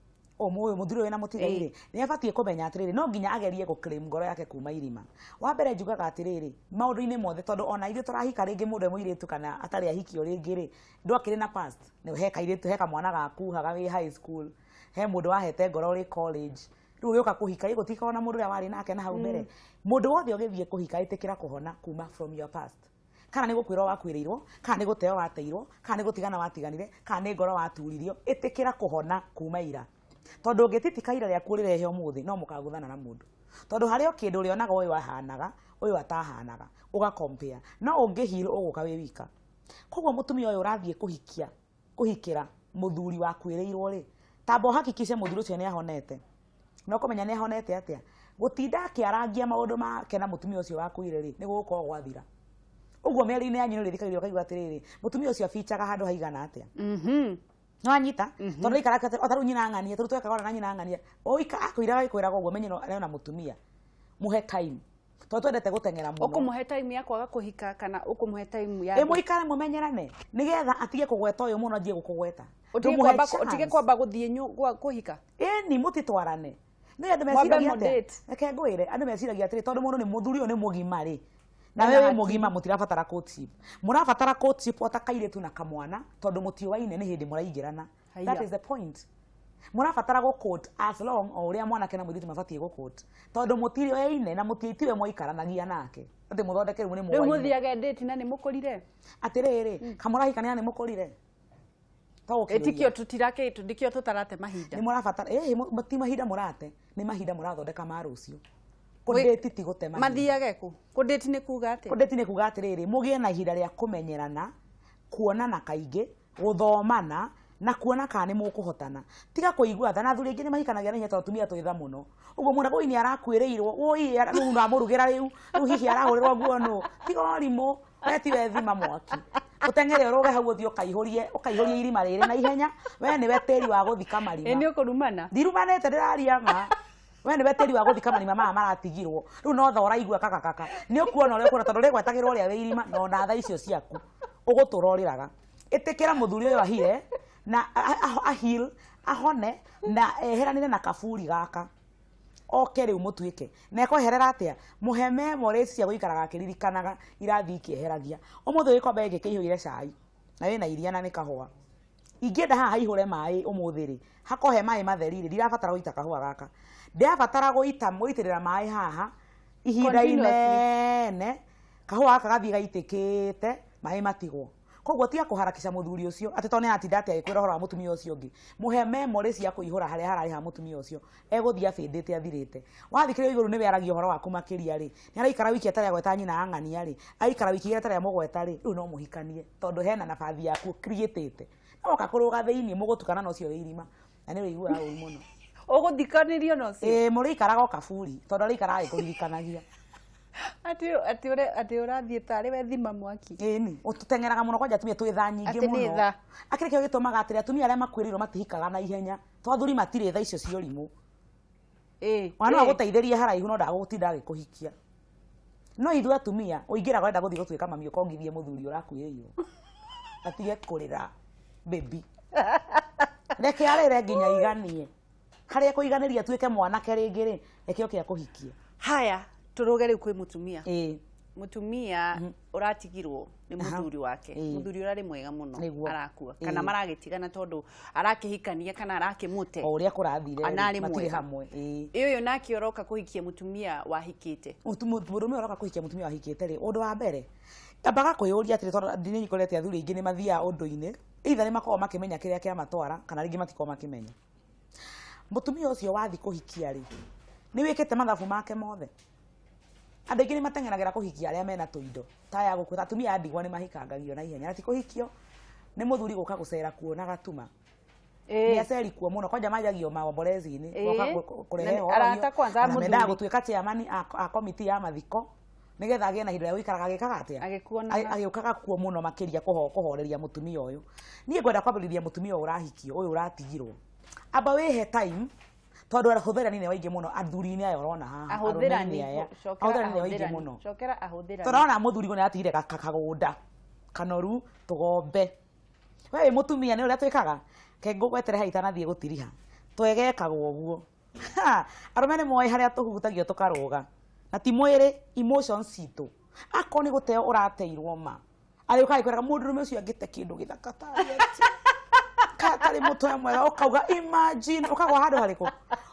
muyu muthuri wina mutigaire ni abatie kumenya atiriri no nginya agerie guclaim ngoro yake kuma irima wa mbere njugaga atiriri maundu-ini mothe tondu ona ithu turahika ringi mundu mwiritu kana atari ahikio ringi ri ndwakire na past ni heka iritu heka mwana gaku haga wi high school he mundu wahete ngoro ri college riu gioka kuhika igutika ona mundu ria wari nake na hau mbere mundu wothe ugithie kuhika itikira kuhona kuma from your past kana ni gukwirwo wakwiriirwo kana ni guteo wateirwo kana ni gutigana watiganire kana ni ngoro waturirio itikira kuhona kuma ira tondu ungititika ira ria kurirehe umuthi no mukaguthana na mundu tondu hario kindu rionaga uyu ahanaga uyu atahanaga uga compare no ungihiro uguka wi wika koguo mutumia uyu urathie kuhikira muthuri wa kwiriirwo ri tambo hakikishe muthuri ucio ni ahonete no kumenya ni ahonete atia gutinda akiarangia maundu make na mutumia ucio wakuire ri ni gukorwo gwathira uguo mieri-ini yanyu ni rithikagirwo kaigua atiriri mutumia ucio afichaga handu haigana atia no anyita tondu ikaraka otaru nyina ang'ania turu twekaga na nyina ang'ania oika akwiraga ikwiraga uguo menye no na mutumia muhe time tondu twendete guteng'era muno ukumuhe time ya kwaga kuhika kana ukumuhe time ya muikare mumenyerane nigetha atige kugweta uyu muno athie gukugweta utige kwamba guthie kuhika ni mutitwarane ni andu meciragia reke ngwire andu meciragia atiri tondu mundu ni muthuri uyu ni mugima ri na wewe mugima mutirabatara courtship murabatara courtship otakaire tu na kamwana tondu mutiowaine ni hindi muraingirana that is the point murabatara go court as long o uria mwana kena muthiti mabatie go court tondu mutiowaine na mutiitiwe moikaranagia nake ati muthondekere ni muwaine riu muthiage date na ni mukorire atiriri kamurahikania ni mukorire etikio tutirake tudikio tutarate mahinda ni murabatara mati mahinda murate ni mahinda murathondeka ma rucio kudeti ti gutema mathiage ku kudeti ni kuga ati kudeti ni kuga atiriri mugie na ihinda ria kumenyerana kuonana kaingi guthomana na kuona kana ni mukuhotana tiga kuigua thana athuri ingi ni mahikanagia na hinya tumia twitha muno uguo muna ko ini arakwiriirwo oi nu na murugira riu hihi arahurirwo nguo no tiga orimo weti wethima mwaki utengere uroge hau uthio ukaihurie irima riri na ihenya we ni weteri wa guthika marima ni ukurumana ndirumanete ndirarianga we ni weteri wa guthika marima mama maratigirwo riu no thora igua kaka ni ukuona uria ukuna tondu rigwetagirwo uria wi irima no na tha icio ciaku uguturoriraga itikira muthuri uyu ahire na ahil ahone na eheranire na kaburi gaka oke riu mutuike na ekoherera atia muheme moreci cia guikaraga akiririkanaga irathi ikieheragia umuthi ikombe gike ihugire cai na wina iria na ni kahua ingĩenda haha ihũre maĩ ũmũthĩ-rĩ hakohe maĩ matheri-rĩ ndirabatara gũita kahũa gaka ndirabatara gũitĩrĩra maĩ haha ihinda inene kahũa gaka gathiĩ gaitĩkĩte maĩ matigwo koguo tiga kũharakisha mũthuri ũcio atĩ tondũ nĩatinda atĩ agĩkwĩra ũhoro wa mũtumia ũcio ũngĩ mũhe memory cia kũihũra harĩa hararĩ ha mũtumia ũcio egũthiĩ abĩndĩte athirĩte wathikĩrĩria igũrũ nĩwe aragia ũhoro waku makĩria-rĩ nĩaraikara wiki atarĩ agweta nyina ang'ania-rĩ aikara wiki igĩrĩ atarĩ amũgweta-rĩ rĩu no mũhikanie tondũ hena nabathi yaku created noka kũrũga thĩinĩ mũgũtukana na ũcio wĩ irima na nĩ ũiguaga ũru mũno ũgũthikanirio na ũcio mũrĩikaraga o kaburi tondũ arĩikaraga agĩkũririkanagia ati urathiĩ tarĩ we thima mwaki ĩni ũtuteng'eraga mũno kwanja atumia twĩ tha nyingĩ mũno akĩrĩ kĩo gĩtũmaga atĩrĩ atumia arĩa makwĩrĩirwo matihikaga na ihenya tondũ athuri matirĩ tha icio cia ũrimũ no agũteithĩrie haraihu no ndagũgũtinda agĩkũhikia no ithuĩ atumia ũingĩraga wenda gũthiĩ gũtuĩka mami ũkongithie mũthuri ũrakuĩrĩirwo atige kũrĩra baby reke arĩre nginya iganie harĩa kũiganĩria tuĩke mwanake rĩngĩ-rĩ reke oke akũhikie haya turuge rĩu kwĩ mutumia mutumia ũratigirwo nĩ mũthuri wake mũthuri ũrarĩ mwega mũno arakua kana maragĩtigana tondũ arakĩhikania kana arakĩmũte o ũrĩa kũrathire matirĩ hamwe ũyũ nake ũroka kũhikia mutumia wahikĩte mũndũme ũroka kũhikia mutumia wahikĩte-rĩ ũndũ wa mbere ambaga kwĩyũria atĩrĩ tondũ ndini ikorete athuri aingĩ nĩ mathiaga ũndũ-inĩ either nĩ makoragwo makĩmenya kĩrĩa kĩamatwara kana rĩngĩ matikoragwo makĩmenya mũtumia ũcio wathi kũhikia-rĩ nĩ wĩkĩte mathabu make mothe andũ aingĩ nĩ mateng'eragĩra kũhikia arĩa mena tũindo ta ya gũkũ atumia a ndigwa nĩ mahikangagio na ihenya na ti kũhikio nĩ mũthuri gũka gũcera kuo na gatuma nĩ aceri kuo mũno kwanja manjagio maombolezi-inĩ kũrehe horo mendaga gũtuĩka chairman a komiti ya mathiko nĩgetha agĩe na ihinda rĩa gũikaraga agĩkaga atĩa agĩũkaga kuo mũno makĩria kũhoreria mũtumia ũyũ niĩ ngwenda kwambĩrĩria mũtumia ũyũ ũrahikio ũyũ ũratigirwo amba wĩhe time tondũ ahũthĩrani nĩ waingĩ mũno athuri-inĩ aya ũrona haha ahũthĩrani nĩ waingĩ mũno cokera ahũthĩrani tũrona mũthuri nĩ atigire kagũnda kanoru tũgombe we mũtumia nĩ ũrĩa twĩkaga ngũgwetere haita nathiĩ gũtiriha twegekagwo ũguo arũme nĩ moĩ harĩa tũhutagio tũkarũga na ti mwĩrĩ emotions citũ ako nĩ gũteo ũrateirwo ma arĩũka agĩkwĩraga mũndũrũme ũcio angĩte kĩndũ gĩthaka tarĩ mũtwe mwega ũkauga imagine ũkagwa handũ harĩkũ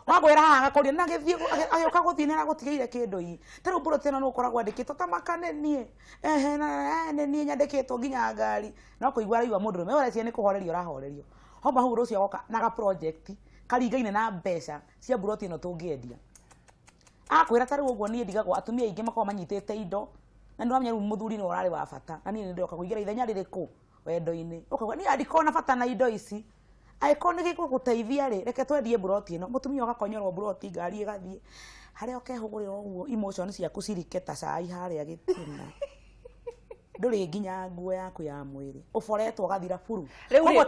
wagwĩra haha agakoria na gĩthiĩ agĩũka gũthiĩ nĩ aragũtigĩire kĩndũ ii ta rĩu bulletin ĩno nĩ ũkoragwo andĩkĩtwo ta makanenie nĩ niĩ nyandĩkĩtwo nginya ngari no kũigua araigua mũndũrũme ũreciria nĩ kũhorerio ũrahorerio homa hau rũciũ agoka na ga project karingaine na mbeca cia bulletin ĩno tũngĩendia akwĩra ta rĩu ũguo niĩ ndigagwo atumia aingĩ makoragwo manyitĩte indo na nĩ wamenya rĩu mũthuri nĩ ũrarĩ wa bata na niĩ nĩ ndoka kũingĩra ithenya rĩrĩkũ wendo-inĩ ũkauga niĩ andĩkorwo na bata na indo ici angĩkorwo nĩ gĩgũgũteithia-rĩ reke twendie buroti ĩno mũtumia ũgakonyorwo buroti ngari ĩgathiĩ harĩa ũkehũgũrĩra ũguo emotion ciaku cirike ta cai harĩa gĩtina ndũrĩ nginya nguo yaku ya mwĩrĩ ũboretwo gathira buru rĩu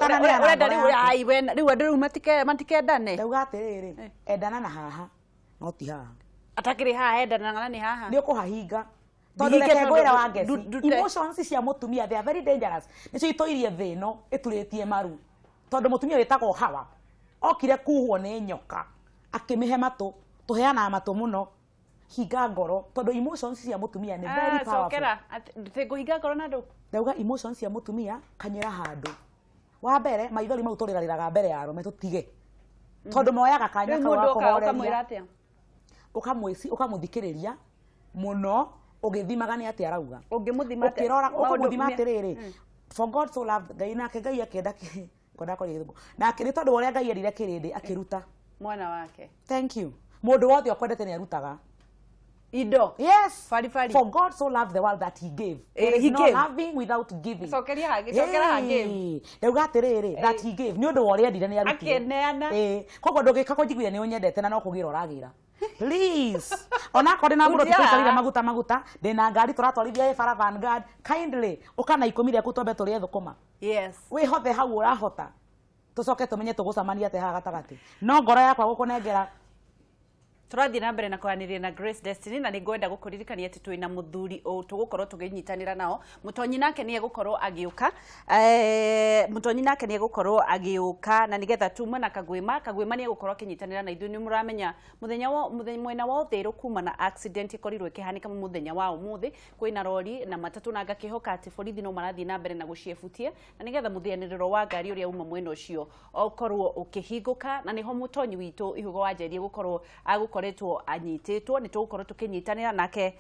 andũ rĩu matikendane ndauga atĩrĩrĩ endana na haha no ti haha atakĩrĩ haha endana nĩ haha nĩ ũkũhahinga tondũ reke ngwĩra wa ngeci emotions cia mũtumia they are very dangerous nĩcio itũirie thĩ ĩno ĩturĩtie maru tondũ mũtumia wĩtagwo Hawa okire kuhwo nĩ nyoka akĩmĩhe matũ tũheanaga matũ mũno hinga ngoro tondũ emotions cia mũtumia nĩ very powerful ngũhinga ngoro na ndũ ndauga emotions cia mũtumia kanyĩra handũ wa mbere maithori mau tũrĩrarĩraga mbere ya arũme tũtige tondũ moyaga kanya kau ga kũhoreria ũkamũthikĩrĩria mũno ũgĩthimaga nĩ atĩ arauga ũkĩmũthima atĩrĩrĩ for God so loved Ngai nake Ngai akĩenda na nĩ tondũ ũrĩa Ngai erire kĩrĩndĩ akĩruta mwana wake thank you mũndũ wothe ũkwendete nĩ arutaga indo yes for God so loved the world that he gave there is no loving without giving cokeria hage ndauga atĩrĩrĩ that he gave nĩ ũndũ wa ũrĩa endire nĩ arutire akĩneana koguo ndũngĩka kũnjiguire nĩ ũnyendete na no kũgĩra ũragĩra please ona korĩ na mũrũ tũikarire maguta ndĩna ngari tũratwarithia bara Vanguard kindly ũkana ikũmi rĩaku twambe tũrĩe thũkũma yes wĩhothe hau ũrahota tũcoke tũmenye tũgũcamania atĩ haha gatagatĩ no ngoro yakwa gũkũnengera turathi na mbere na kwaniriria na Grace Destiny na ningwenda gukuririkania ati twina muthuri tugukorwo tuginyitanira nao mutonyi nake ni egukorwo agiuka mutonyi nake ni egukorwo agiuka na nigetha tumwe na kagwima ni egukorwo akinyitanira na ithu ni muramenya muthenya mwena wa uthiru kuma na accident ikorirwo ikihanika muthenya wa umuthi kwina rori na matatu na ngakihoka ati borithi no marathi na mbere na guciefutie na nigetha muthianiriro wa ngari uria uma mwena ucio okorwo ukihinguka na niho mutonyi witu ihugo wanjerie gukorwo agukoretwo anyitetwo ni tugukorwo tukinyitanira nake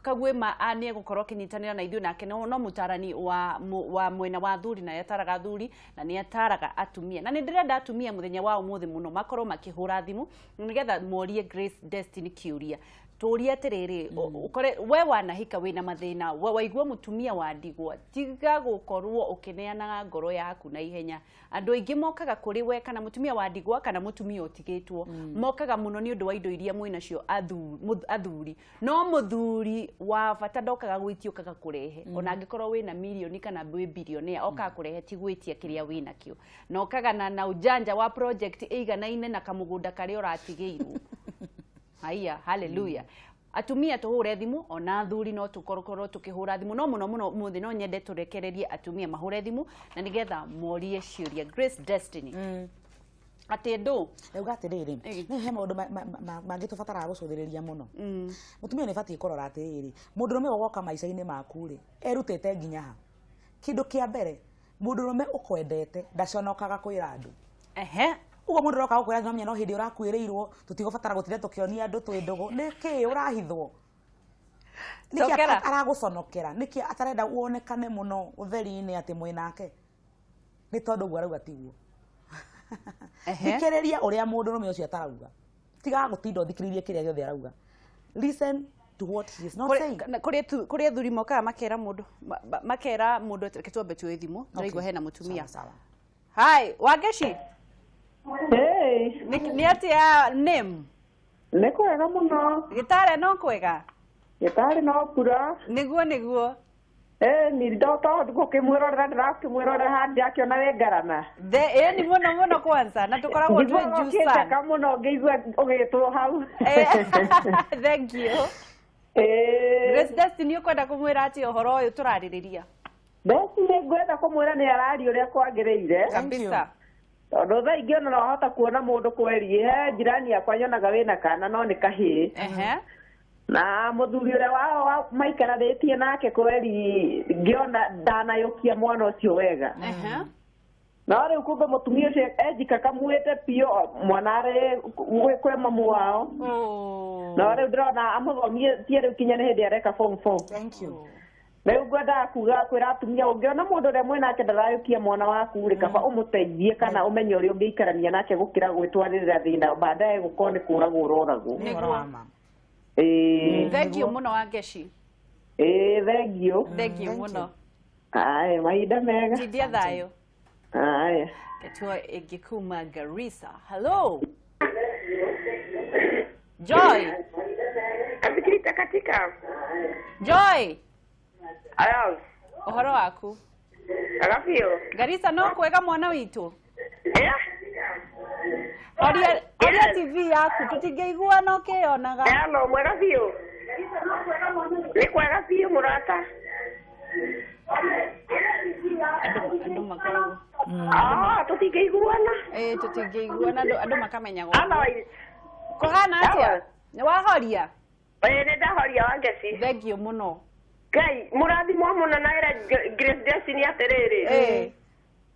kagwima ani gukorwo kinyitanira na ithu nake no mutarani wa mwena wa thuri na yataraga thuri na ni yataraga atumia na ni ndirenda atumia muthenya wa umuthi muno makorwo makihura thimu nigetha morie Grace Destiny kiuria turia atiriri ukore we wanahika wina mathina waigua mutumia wa ndigwa tiga gukorwo ukineana ngoro yaku na ihenya andu aingi mokaga kuri we kana mutumia wa ndigwa kana mutumia utigitwo mokaga muno ni undu wa indo iria mwina cio athuri no muthuri wa bata ndokaga gwitiukaga kurehe ona angikorwo wina milioni kana bilionea okaga kurehe tigwitia kiria wina kio na okaga na ujanja wa project eiganaine na kamugunda kari uratigirwo haya haleluya atumia tuhure thimu ona thuri no tukorokoro tukihura thimu no muno muthi no nyende turekererie atumia mahure thimu na nigetha morie ciuria Grace Destiny ati ndu ugatiriri ni he maundu mangitubatara gucuthiriria muno mutumia ni bati korora atiriri mundurume woka maica-ini maku ri erutete nginya ha kindu kia mbere mundurume ukwendete ndaconokaga kwira andu ugo mundu roka gukwira nyamya no hindi urakuirirwo tutigobatara gutire tukionia andu twindugu niki urahithwo niki araguconokera niki atarenda uonekane muno utheri-ini ati mwinake ni tondu gwa rauga tiguo thikiriria uria mundu rume ucio atarauga tiga gutinda uthikiririe kiria giothe arauga listen to what he is not saying kuria thuri moka makera mundu kitwambe tu thimu ndaigwa hena mutumia hi wageshi hey ni atia name ni kwega muno gitare no kwega gitare no kura niguo ni ndoto ndukimwirorera ndirakimwirorera handi akiona we ngarama ni muno kwanza na tukoragwo juice sana kama muno ngeigua ugitwo hau thank you Grace Destiny ukwenda kumwira ati uhoro uyu turaririria Destiny ngwenda kumwira ni arari uria kwagiriire kabisa tondu thaa ingi ona no hota kuona mundu kwerie jirani yakwa nyonaga wina kana no ni kahii na muthuri uria wao maikaranitie nake kweri ngiona ndanayukia mwana ucio wega na riu kumbe mutumia ucio ejika kamwite pio mwana ari kwe mamu wao na riu ndirona amuthomie tie riu kinya ni hindi areka form 4 thank you Riu ngwenda kuga kwira atumia ungiona mundu uria mwina ake ndarayukia mwana waku ri kaba umuteithie kana umenye uria ungiikarania nake gukira gwitwaririra thina baadaye gukone kuragwo uroragwo thank you muno wageshi thank you muno ai mahinda mega jidia thayo ai ketwa igikuma Garissa hello Joy katika Joy Ayos. Uhoro waku? Agafio. Garissa no kwega mwana witu. Oria TV yaku tutingeigua no kionaga. Hello, mwega bio. Ni kwega bio murata. Andu makoragwo. Tutingeiguana. Tutingeiguana andu makamenya go. Kohana atia? Ni wahoria? Ni ndahoria wangeci. Thank you muno. Ngai murathimwo muno na ira Grace Destiny atiriri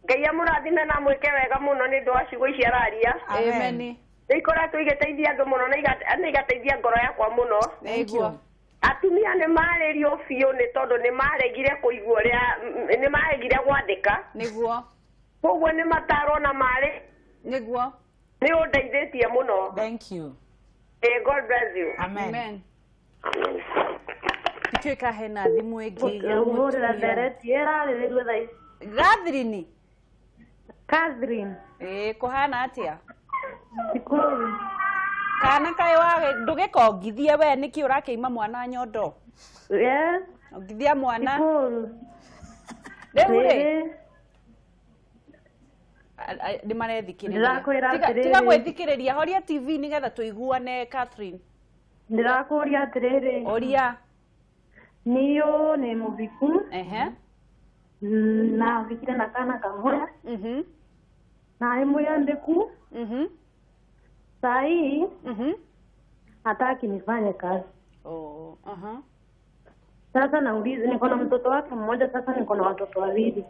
Ngai amurathime na mwike wega muno ni ndu acigo ici araria amen ikoratwo igiteithia andu muno na igateithia ngoro yakwa muno niguo atumia ni maririo fiu ni tondu ni maregire kuigua ria ni maregire gwandika niguo koguo ni mataro na mari niguo ni undeithitie muno thank you God bless you amen Tuika hena thimu ingi ya mutumia tiera rirwe thai Catherine kuhana atia sikuru kana kai wa ndugikongithie we niki urakeima mwana nyondo ongithia mwana sikuru Deure nĩ marethikĩrĩria tiga gwĩthikĩrĩria horia TV nĩgetha tũiguane Catherine ndĩrakũria atĩrĩrĩ oria niyo nĩ mũhiku na vikira na kana kamwe na imuyandĩku sai hataki nifanye kazi. Sasa nauliza, niko na mtoto wake mmoja, sasa niko na watoto wawili.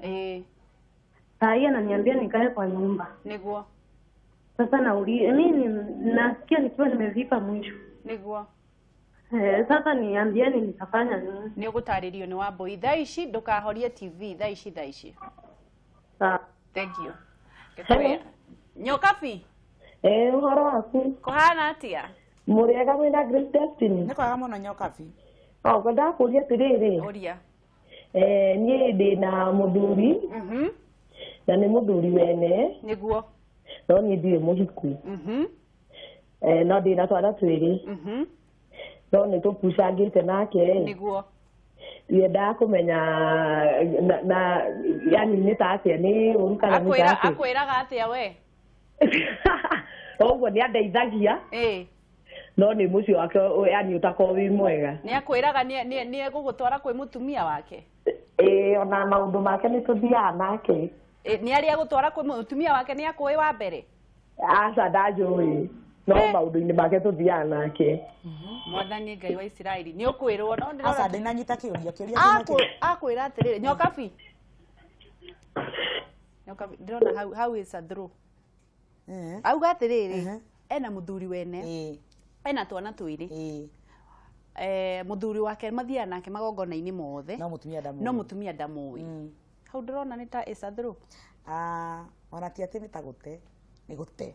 Sai ananiambia nikae kwa nyumba. Niguo. Sasa nauliza, mimi nasikia nikiwa nimefika mwisho. Niguo. Sasa niambieni nitafanya nini? Ni ũgũtarĩrio nĩ Wambui. Thaa ici ndũkahorie TV, thaa ici. Thank you. Nyokabi. Ũhoro waku? Kũhana atĩa? Mũrĩega mwĩna Great Destiny? Nĩ kwega mũno Nyokabi. Ngwenda atĩrĩrĩ. Oria. Niĩ ndĩna mũthuri. Na nĩ mũthuri wene. Nĩguo. No niĩ ndirĩ mũhiku. No ndĩna twana twĩrĩ. No nĩ tũpucangĩte nake. Nĩguo. Ndiendaga kũmenya na yani nĩ ta atĩa nĩ ũru kana nĩ ta atĩa. Akwĩraga atĩa we? Ũguo nĩ andeithagia. No nĩ mũciĩ wake yani ũtakorwo wĩ mwega. Nĩ akwĩraga nĩ egũgũtwara kwĩ mũtumia wake? Ona maũndũ make nĩ tũthiaga nake. Nĩ arĩ egũtwara kwĩ mũtumia wake nĩ akũĩ wa mbere? Aca ndanjũĩ. No maũndũ-inĩ make tũthiaga nake. Mwathani Ngai wa Isiraeli nĩ ũkwĩrwo no ndĩrona. Aca ndĩnanyita kĩũria kĩũria. Akwĩra atĩrĩrĩ Nyokabi. Nyokabi ndĩrona how is a throw. Auga atĩrĩrĩ ena mũthuri wene. Ena twana twĩrĩ. Mũthuri wake mathiaga nake magongona-inĩ mothe. No mũtumia ndamũĩ. Hau ndĩrona nĩ ta is a throw. Ona ti atĩ nĩ ta gũte. Nĩ gũte.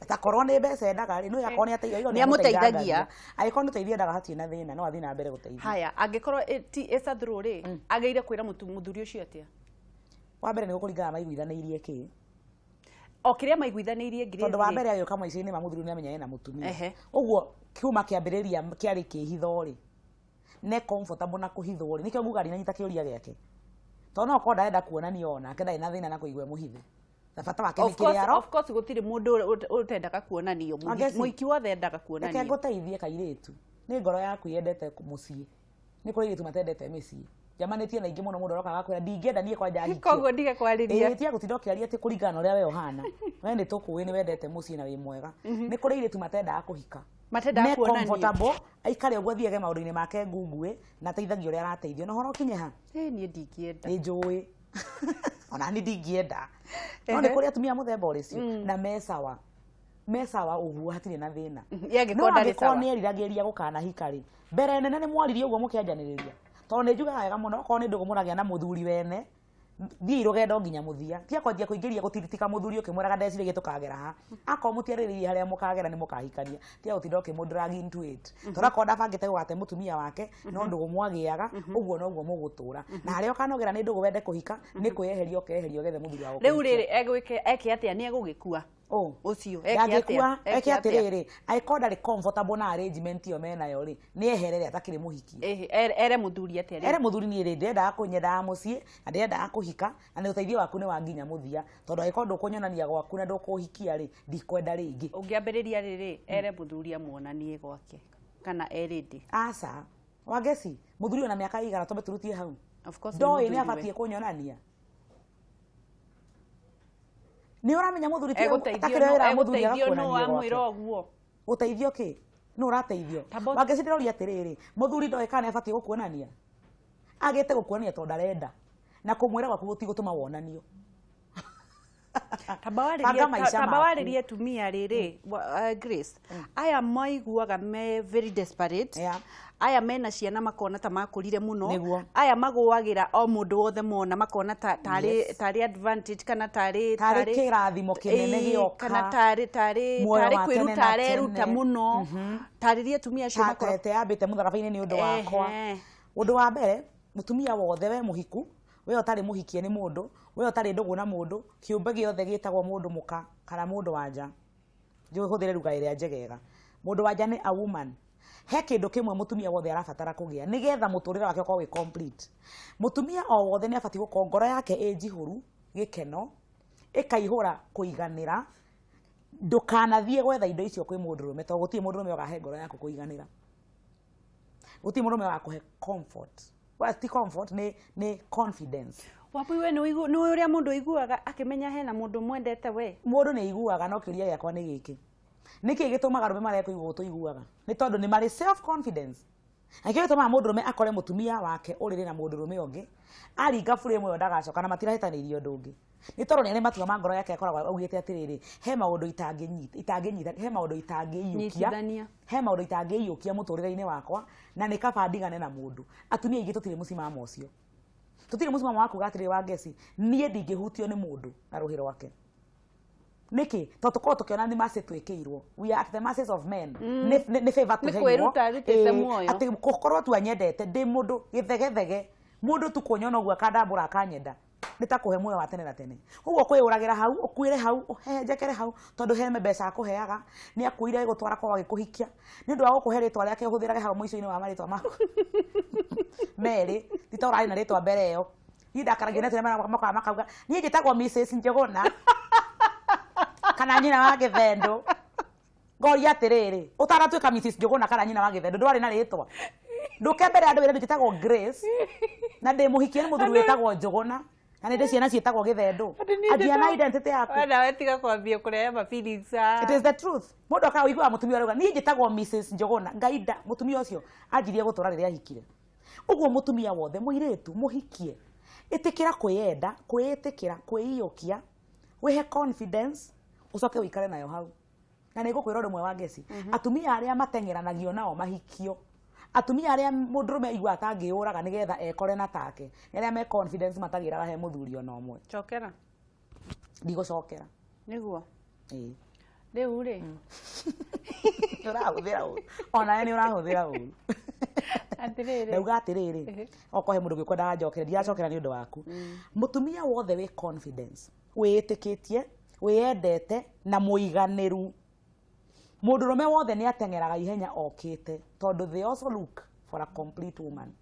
Takorwo nĩ mbeca endaga rĩ no yakwa nĩ ateithia nĩ amũteithagia agĩkorwo nĩ teithia endaga hatirĩ na thĩna no athiĩ na mbere gũteithia. Haya angĩkorwo ti esa through rĩ agĩrĩire kwĩra mũthuri ũcio atĩa? Wa mbere nĩ gũkũringana maiguithanĩirie kĩ. Kĩrĩa maiguithanĩirie ngire. Tondũ wa mbere agĩũka maica-inĩ ma mũthuri nĩ amenya ena mũtumia. Ũguo kiuma kĩambĩrĩria kĩarĩ kĩhitho rĩ ne comfortable na kũhithwo rĩ nĩkĩo nguga ndinanyita kĩũria gĩake. Tondũ no korwo ndarenda kuonania ona ndarĩ na thĩna na kũigua mũhithe. Bata wake nĩ kĩrĩaro. Of course gũtirĩ mũndũ ũtendaga kuonanio mũiki wothe endaga kuonanio. Reke ngũteithie kairĩtu. Nĩ ngoro yaku yendete mũciĩ. Nĩ kũrĩ airĩtu matendete mĩciĩ. Jamanĩtie na ingĩ mũno mũndũ ũroka agakwĩra ndingĩenda niĩ kwanja hiki. Koguo ndige kwarĩria. Tia gũtinda ũkĩaria atĩ kũringana na ũrĩa we ũhana. We nĩ tũkũĩ nĩ wendete mũciĩ na wĩ mwega. Nĩ kũrĩ airĩtu matendaga kũhika. Matendaga kuonanio. Comfortable aikare ũguo thiage maũndũ-inĩ make ngunguĩ na teithagia ũrĩa arateithio. No horo kinye ha. Niĩ ndingĩenda. Nĩ njũĩ. Ona ni ndingĩenda. No nĩ kũrĩ atumia mũthemba ũrĩcio na mesawa ũguo hatirĩ na thĩna. No angĩkorwo nĩ eriragĩria gũkanahika rĩ mbere nene nĩ mwaririe ũguo mũkĩanjanĩrĩria. Tondũ nĩ njugaga wega mũno okorwo nĩ ndũgũ mũragia na mũthuri wene thiĩ rũgendo nginya mũthia. Tia kwanjia kũingĩria gũtiritika mũthuri ũkĩmwĩraga ndecirĩgie tũkagera ha. Akorwo mũtiarĩrĩirie harĩa mũkagera nĩ mũkahikania. Tia gũtinda ũkĩmũdrag into it. Tondũ akorwo ndabangĩte gũgate mũtumia wake no ndũgũ mwagĩaga ũguo no ũguo mũgũtũra. Na harĩa ũkanogera nĩ ndũgũ wende kũhika nĩ kwĩyeheria ũkeyeheria ũgethe mũthuri wa gũkũ. Rĩu rĩrĩ eke atĩa nĩ egũgĩkua? Ũcio eke atĩrĩrĩ angĩkorwo ndarĩ comfortable na arrangement ĩyo menayo rĩ nĩ eherere atakĩrĩ mũhikie. Ere mũthuri atĩa? Ere mũthuri niĩ rĩ ndendaga kũnyendaga mũciĩ na ndendaga kũhika na ũteithio waku nĩ wa nginya mũthia tondũ angĩkorwo ndũkũnyonania gwaku na ndũkũhikia rĩ ndikwenda rĩngĩ. Ũngĩambĩrĩria rĩrĩ ere mũthuri amuonanie gwake kana erĩndĩ. Aca wangeci mũthuri ona mĩaka ĩigana tũmbe tũrutie hau. Ndoĩ nĩ abatiĩ kũnyonania. Nĩ ũramenya mũthuri ti atakĩrĩ wĩra mũthuri agakuonania gwake. Ũteithio kĩ? Nũ ũrateithio? Wangeci ndĩroria atĩrĩrĩ mũthuri ndoĩ kana abatiĩ gũkuonania. Agĩte gũkuonania tondũ ndarenda na kũmwĩra gwaku gũtigũtũma wonanio. Tamba warĩrie atumia rĩrĩ Grace aya maiguaga me very desperate. Aya mena ciana makona ta makũrire mũno. Aya magũagĩra o mũndũ wothe mona makona tarĩ advantage kana tarĩ kĩrathimo kĩnene gĩoka kana tarĩ kwĩruta areruta mũno. Tarĩria atumia acio makora yambĩte mũtharaba-inĩ nĩ ũndũ wakwa. Ũndũ wa mbere mũtumia wothe we mũhiku we ũtarĩ mũhikie nĩ mũndũ we ũtarĩ ndũgũ na mũndũ kĩũmbe gĩothe gĩtagwo mũndũ mũka kana mũndũ wanja. Njũĩ hũthĩre lugha ĩrĩa njegega. Mũndũ wanja nĩ a woman. He kĩndũ kĩmwe mũtumia wothe arabatara kũgĩa nĩgetha mũtũrĩre wake ũkorwo wĩ complete. Mũtumia o wothe nĩ abatiĩ gũkorwo ngoro yake ĩ njihũru gĩkeno ikaihura kuiganira ndukanathie gwetha indo icio kwi mundurume to gutie mundurume ugahe ngoro yaku kuiganira gutie mundurume wakuhe comfort ti comfort ni confidence Wapi we ni uria mundu iguaga akimenya hena mundu mwendete we mundu ni iguaga no kiuria yakwa ni giki niki gitumaga rume mare kuiguo tuiguaga ni tondu ni mari self confidence akio tuma mundurume akore mutumia wake urire na mundurume ongi aringa bure mwe ndagacoka na matirahitanirio ndungi ni tondu ni ari matua ma ngoro yake akoragwa augite atiriri he maundu itanginyita he maundu itangiyukia he maundu itangiyukia muturire-ini wakwa na ni kaba ndigane na mundu atumia ingi tutire mucima mocio tutire mucima waku gatire wa ngeci nie ndingihutio ni mundu na ruhiro wake niki totoko tukiona ni mase twikirwo we are the masses of men ne favor to him ati kokorwo tu anyendete ndi mundu githegethege mundu tu kunyona gwa kadambura akanyenda nitakuhe muoyo wa tene na tene uguo kwiyuragira hau ukwire hau uhenjekere hau tondu he mbeca akuheaga ni akuire gutwara kwa gikuhikia ni ndu wa gukuhe ritwa riake huthirage hau muico-ini wa maritwa maku Mary titora ina ritwa mbere yo ndakaragira tene makwa makauga ni njitagwo Mrs Njogona kana nyina wa Githendo ngori atiriri utaratuika Mrs Njogona kana nyina wa Githendo ndwari na ritwa ndukembere andu wira njitagwo Grace na ndi muhikie ni muthuri wetagwo Njogona na nende ciana cietagwo Githendo agia na identity yaku wena wetiga kwambia kureha ma feelings it is the truth mundu akawa igua mutumia ruga ni njitagwo Mrs Njogona ngaida mutumia ucio anjirie gutura riria hikire uguo mutumia wothe muiretu muhikie itikira kwiyenda kwiitikira kwiyukia wihe confidence ucoke wikare nayo hau na nigukwira undu mwe wa ngeci atumia aria matengeranagio nao mahikio atumia aria mundurume igua atangiuraga nigetha ekore na take aria me confidence matagiraga he muthuri ona omwe chokera ndigocokera niguo riu ri urahuthira uru ona ni urahuthira uru atiriri ndauga atiriri okohe mundu gwikwendaga njokere ndiacokera ni undu waku mutumia wothe wi confidence witikitie wiyendete na muiganiru mundurume wothe ni atengeraga ihenya okite tondu they also look for a complete woman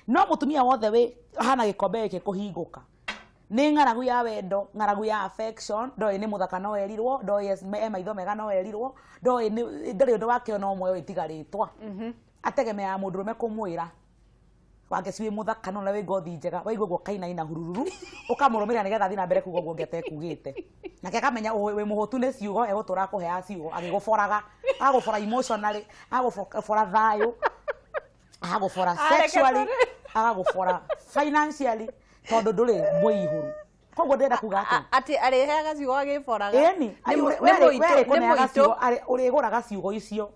no mutumia wothe wi hana gikombe gike kuhinguka ni ngaragu ya wendo ngaragu ya affection ndoi ni muthaka no erirwo ndoi maitho mega no erirwo ndoi ndari undu wake no moyo itigaritwa ategemea mundurume kumwira wake ciwi muthaka no na wi ngothi njega waigua guo kaina ina hurururu ukamurumira nigetha thina mbere kugo guo ngete kugite nake akamenya we muhotu ne ciugo egutura kuhea ciugo agiguforaga agufora emotionally agufora thayo agufora sexually agufora financially tondu nduri mwihuru koguo ndenda kuga ati ariheaga ciugo agiforaga eni we kuneaga ciugo uriguraga ciugo icio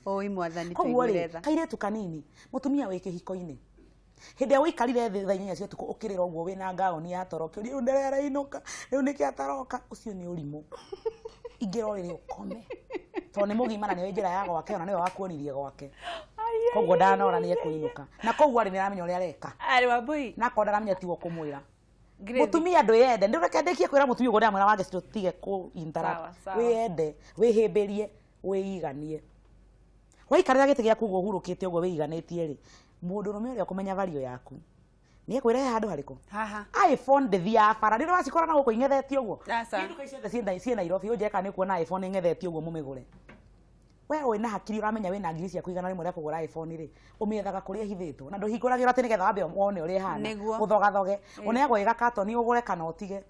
oi mwathani tuiguretha kairetu kanini mutumia wi kihiko-ini hindi wikarire thi thaa inya cia tuko ukirira uguo wina ngaoni ya toroke riu nderera inuka riu niki ataroka ucio ni urimu ingiro riri ukome to ni mugima na ni njira ya gwake ona niwe wakuonirie gwake koguo ndanora ni ekuinuka na koguo ari niramenya uria areka ari wabui na ko ndaramenya tiwo kumwira mutumia nduyende ndureke ndekie kwira mutumia ugo ndamwira wange tutige ku interact wiyende wihimbirie wiiganie waikarira gite giaku uguo hurukite uguo wiiganitie ri mundurume uria kumenya value yaku ni ekwire handu hariku haha iPhone ndithia bara ndio wacikora na guko ingethetie uguo ndu kaiciothe ciĩ Nairobi unjeka ni kuona iPhone ingethetie uguo mumigure we wina hakiri uramenya wina ngiri cia kuigana rimwe ria kugura iPhone ri umiethaga kuria hithitwo na nduhinguragira ati nigetha wambe wone uria hana uthogathoge uneagwo iga katoni ugure kana utige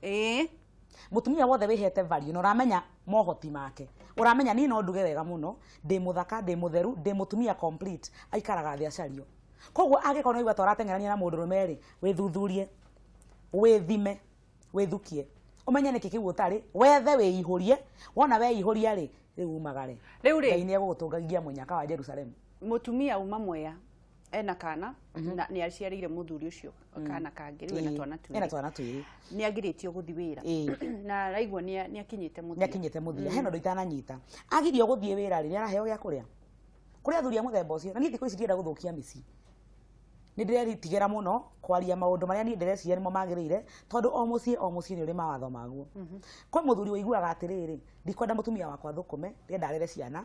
mutumia wothe wihete value no uramenya mohoti make uramenya ni no nduge wega muno ndi muthaka ndi mutheru ndi mutumia complete aikaraga thia cario koguo agikona igwa twaratengerania na mundurume ri withuthurie withime withukie umenye niki kiu utari wethe wiihurie wona weihuria ri riu umagare riu ri Ngai ni egugutungagia munyaka wa Jerusalem mutumia uma mwea ena kana na ni aciarire muthuri ucio kana kangi riu ena twana twiri ni agiritio guthi wira na raigwa ni akinyite muthia heno ndo itananyita agirio guthie wira ri ni araheo gia kuria thuria muthemba ucio na ni thiko ici ndienda guthukia mici ni ndireritigera muno kwaria maundu maria ni ndireciria nimo magirire tondu o mucie ni uri mawatho maguo kwa muthuri waiguaga atiriri ndikwenda mutumia wakwa thukume ndienda arere ciana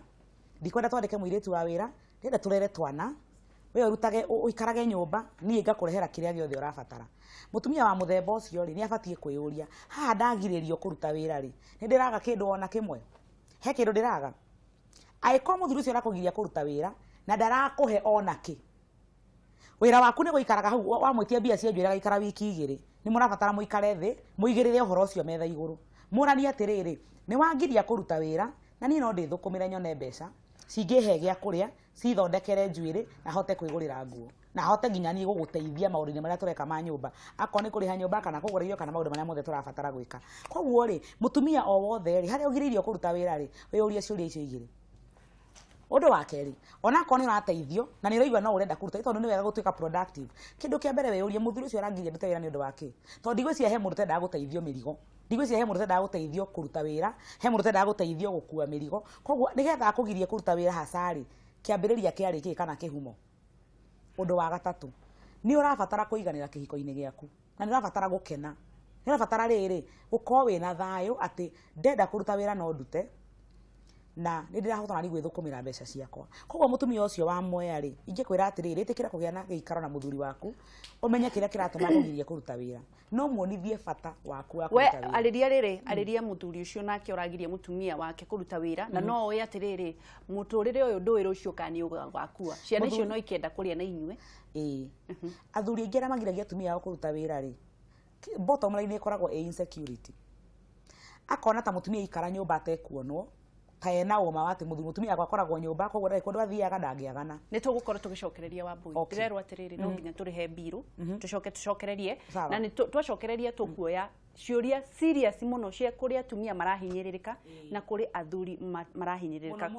ndikwenda twandike muiritu wa wira ndienda turere twana we urutage uikarage nyumba nie ngakurehera kiria giothe urabatara mutumia wa muthemba ucio ri ni abatie kwiyuria haha ndagiririo kuruta wira ri ni ndiraga kindu ona kimwe he kindu ndiraga aiko muthuri ucio arakugiria kuruta wira na ndarakuhe ona ki wira waku ni guikaraga hau wa mwitia bia cia njwira gaikara wiki igiri ni murabatara muikare thi muigirire uhoro ucio metha iguru murani atiriri ni wangiria kuruta wira na ni no ndithukumira nyone mbeca cingihe gia kuria cithondekere njwiri na hote kwigurira nguo na hote nginya ni guguteithia maundu maria tureka ma nyumba akoni ni kuriha nyumba kana kugura irio kana maundu maria mothe turabatara gwika koguo ri mutumia o wothe ri haria ugiririo kuruta wira ri we uria ciuria icio igiri undu wa keri ona akoni urateithio na ni roigwa no urenda kuruta tondu ni wega gutuika productive kindu kia mbere we uria muthuri ucio arangiria ndute wira ni undu wake tondu ndigwiciria he mundu tenda guteithio mirigo ndigwiciria he mundu tenda guteithio kuruta wira he mundu tenda guteithio gukua mirigo koguo nigetha akugirie kuruta wira hasari kiambiriria kiari ki kana kihumo undu wa gatatu ni urabatara kuiganira kihiko-ini giaku na ni urabatara gukena ni urabatara riri gukorwo wina thayo ati ndenda kuruta wira no ndute na ni ndirahotana ni gwithukumira mbeca ciakwa koguo mutumia ucio wa moya ri ingikwira atiriri itikira kugia na giikaro na muthuri waku umenye kiria kiratuma kugiria kuruta wira no muonithie bata waku wa kuruta wira ariria riri ariria muthuri ucio nake uragiria mutumia wake kuruta wira na no we atiriri muturire uyu nduwira ucio kani ugakua ciana icio no ikenda kuria na inywe athuri aingi aria magiragia atumia ao kuruta wira ri bottom line ikoragwo insecurity akona ta mutumia ikara nyumba atekuonwo kaena uma wati mutumia akoragwo nyumba koguo ndari kundu athiaga ndangiagana ni tugukorwo tugicokereria Wambui ndirerwo atiriri no nginya turihe biru tucokererie na ni twacokereria tukuoya ciuria serious muno cia kuria atumia marahinyiririka na kuri athuri marahinyiririka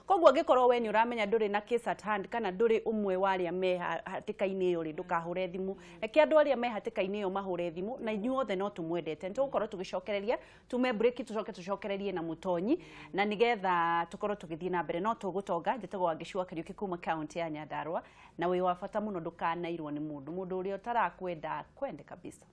koguo ngikorwo we ni uramenya nduri na case at hand kana nduri umwe waria me hatika-ini iyo ri ndukahure thimu eke andu aria me hatika-ini iyo mahure thimu na inyuothe no tumwendete tugukorwo tugicokereria tume break tucokererie na mutonyi na nigetha tukorwo tugithii na mbere no tugutonga njitego wangicua Kariuki kuma county ya Nyandarua na wi wa bata muno ndukanairwo ni mundu uria utarakwenda kwende kabisa.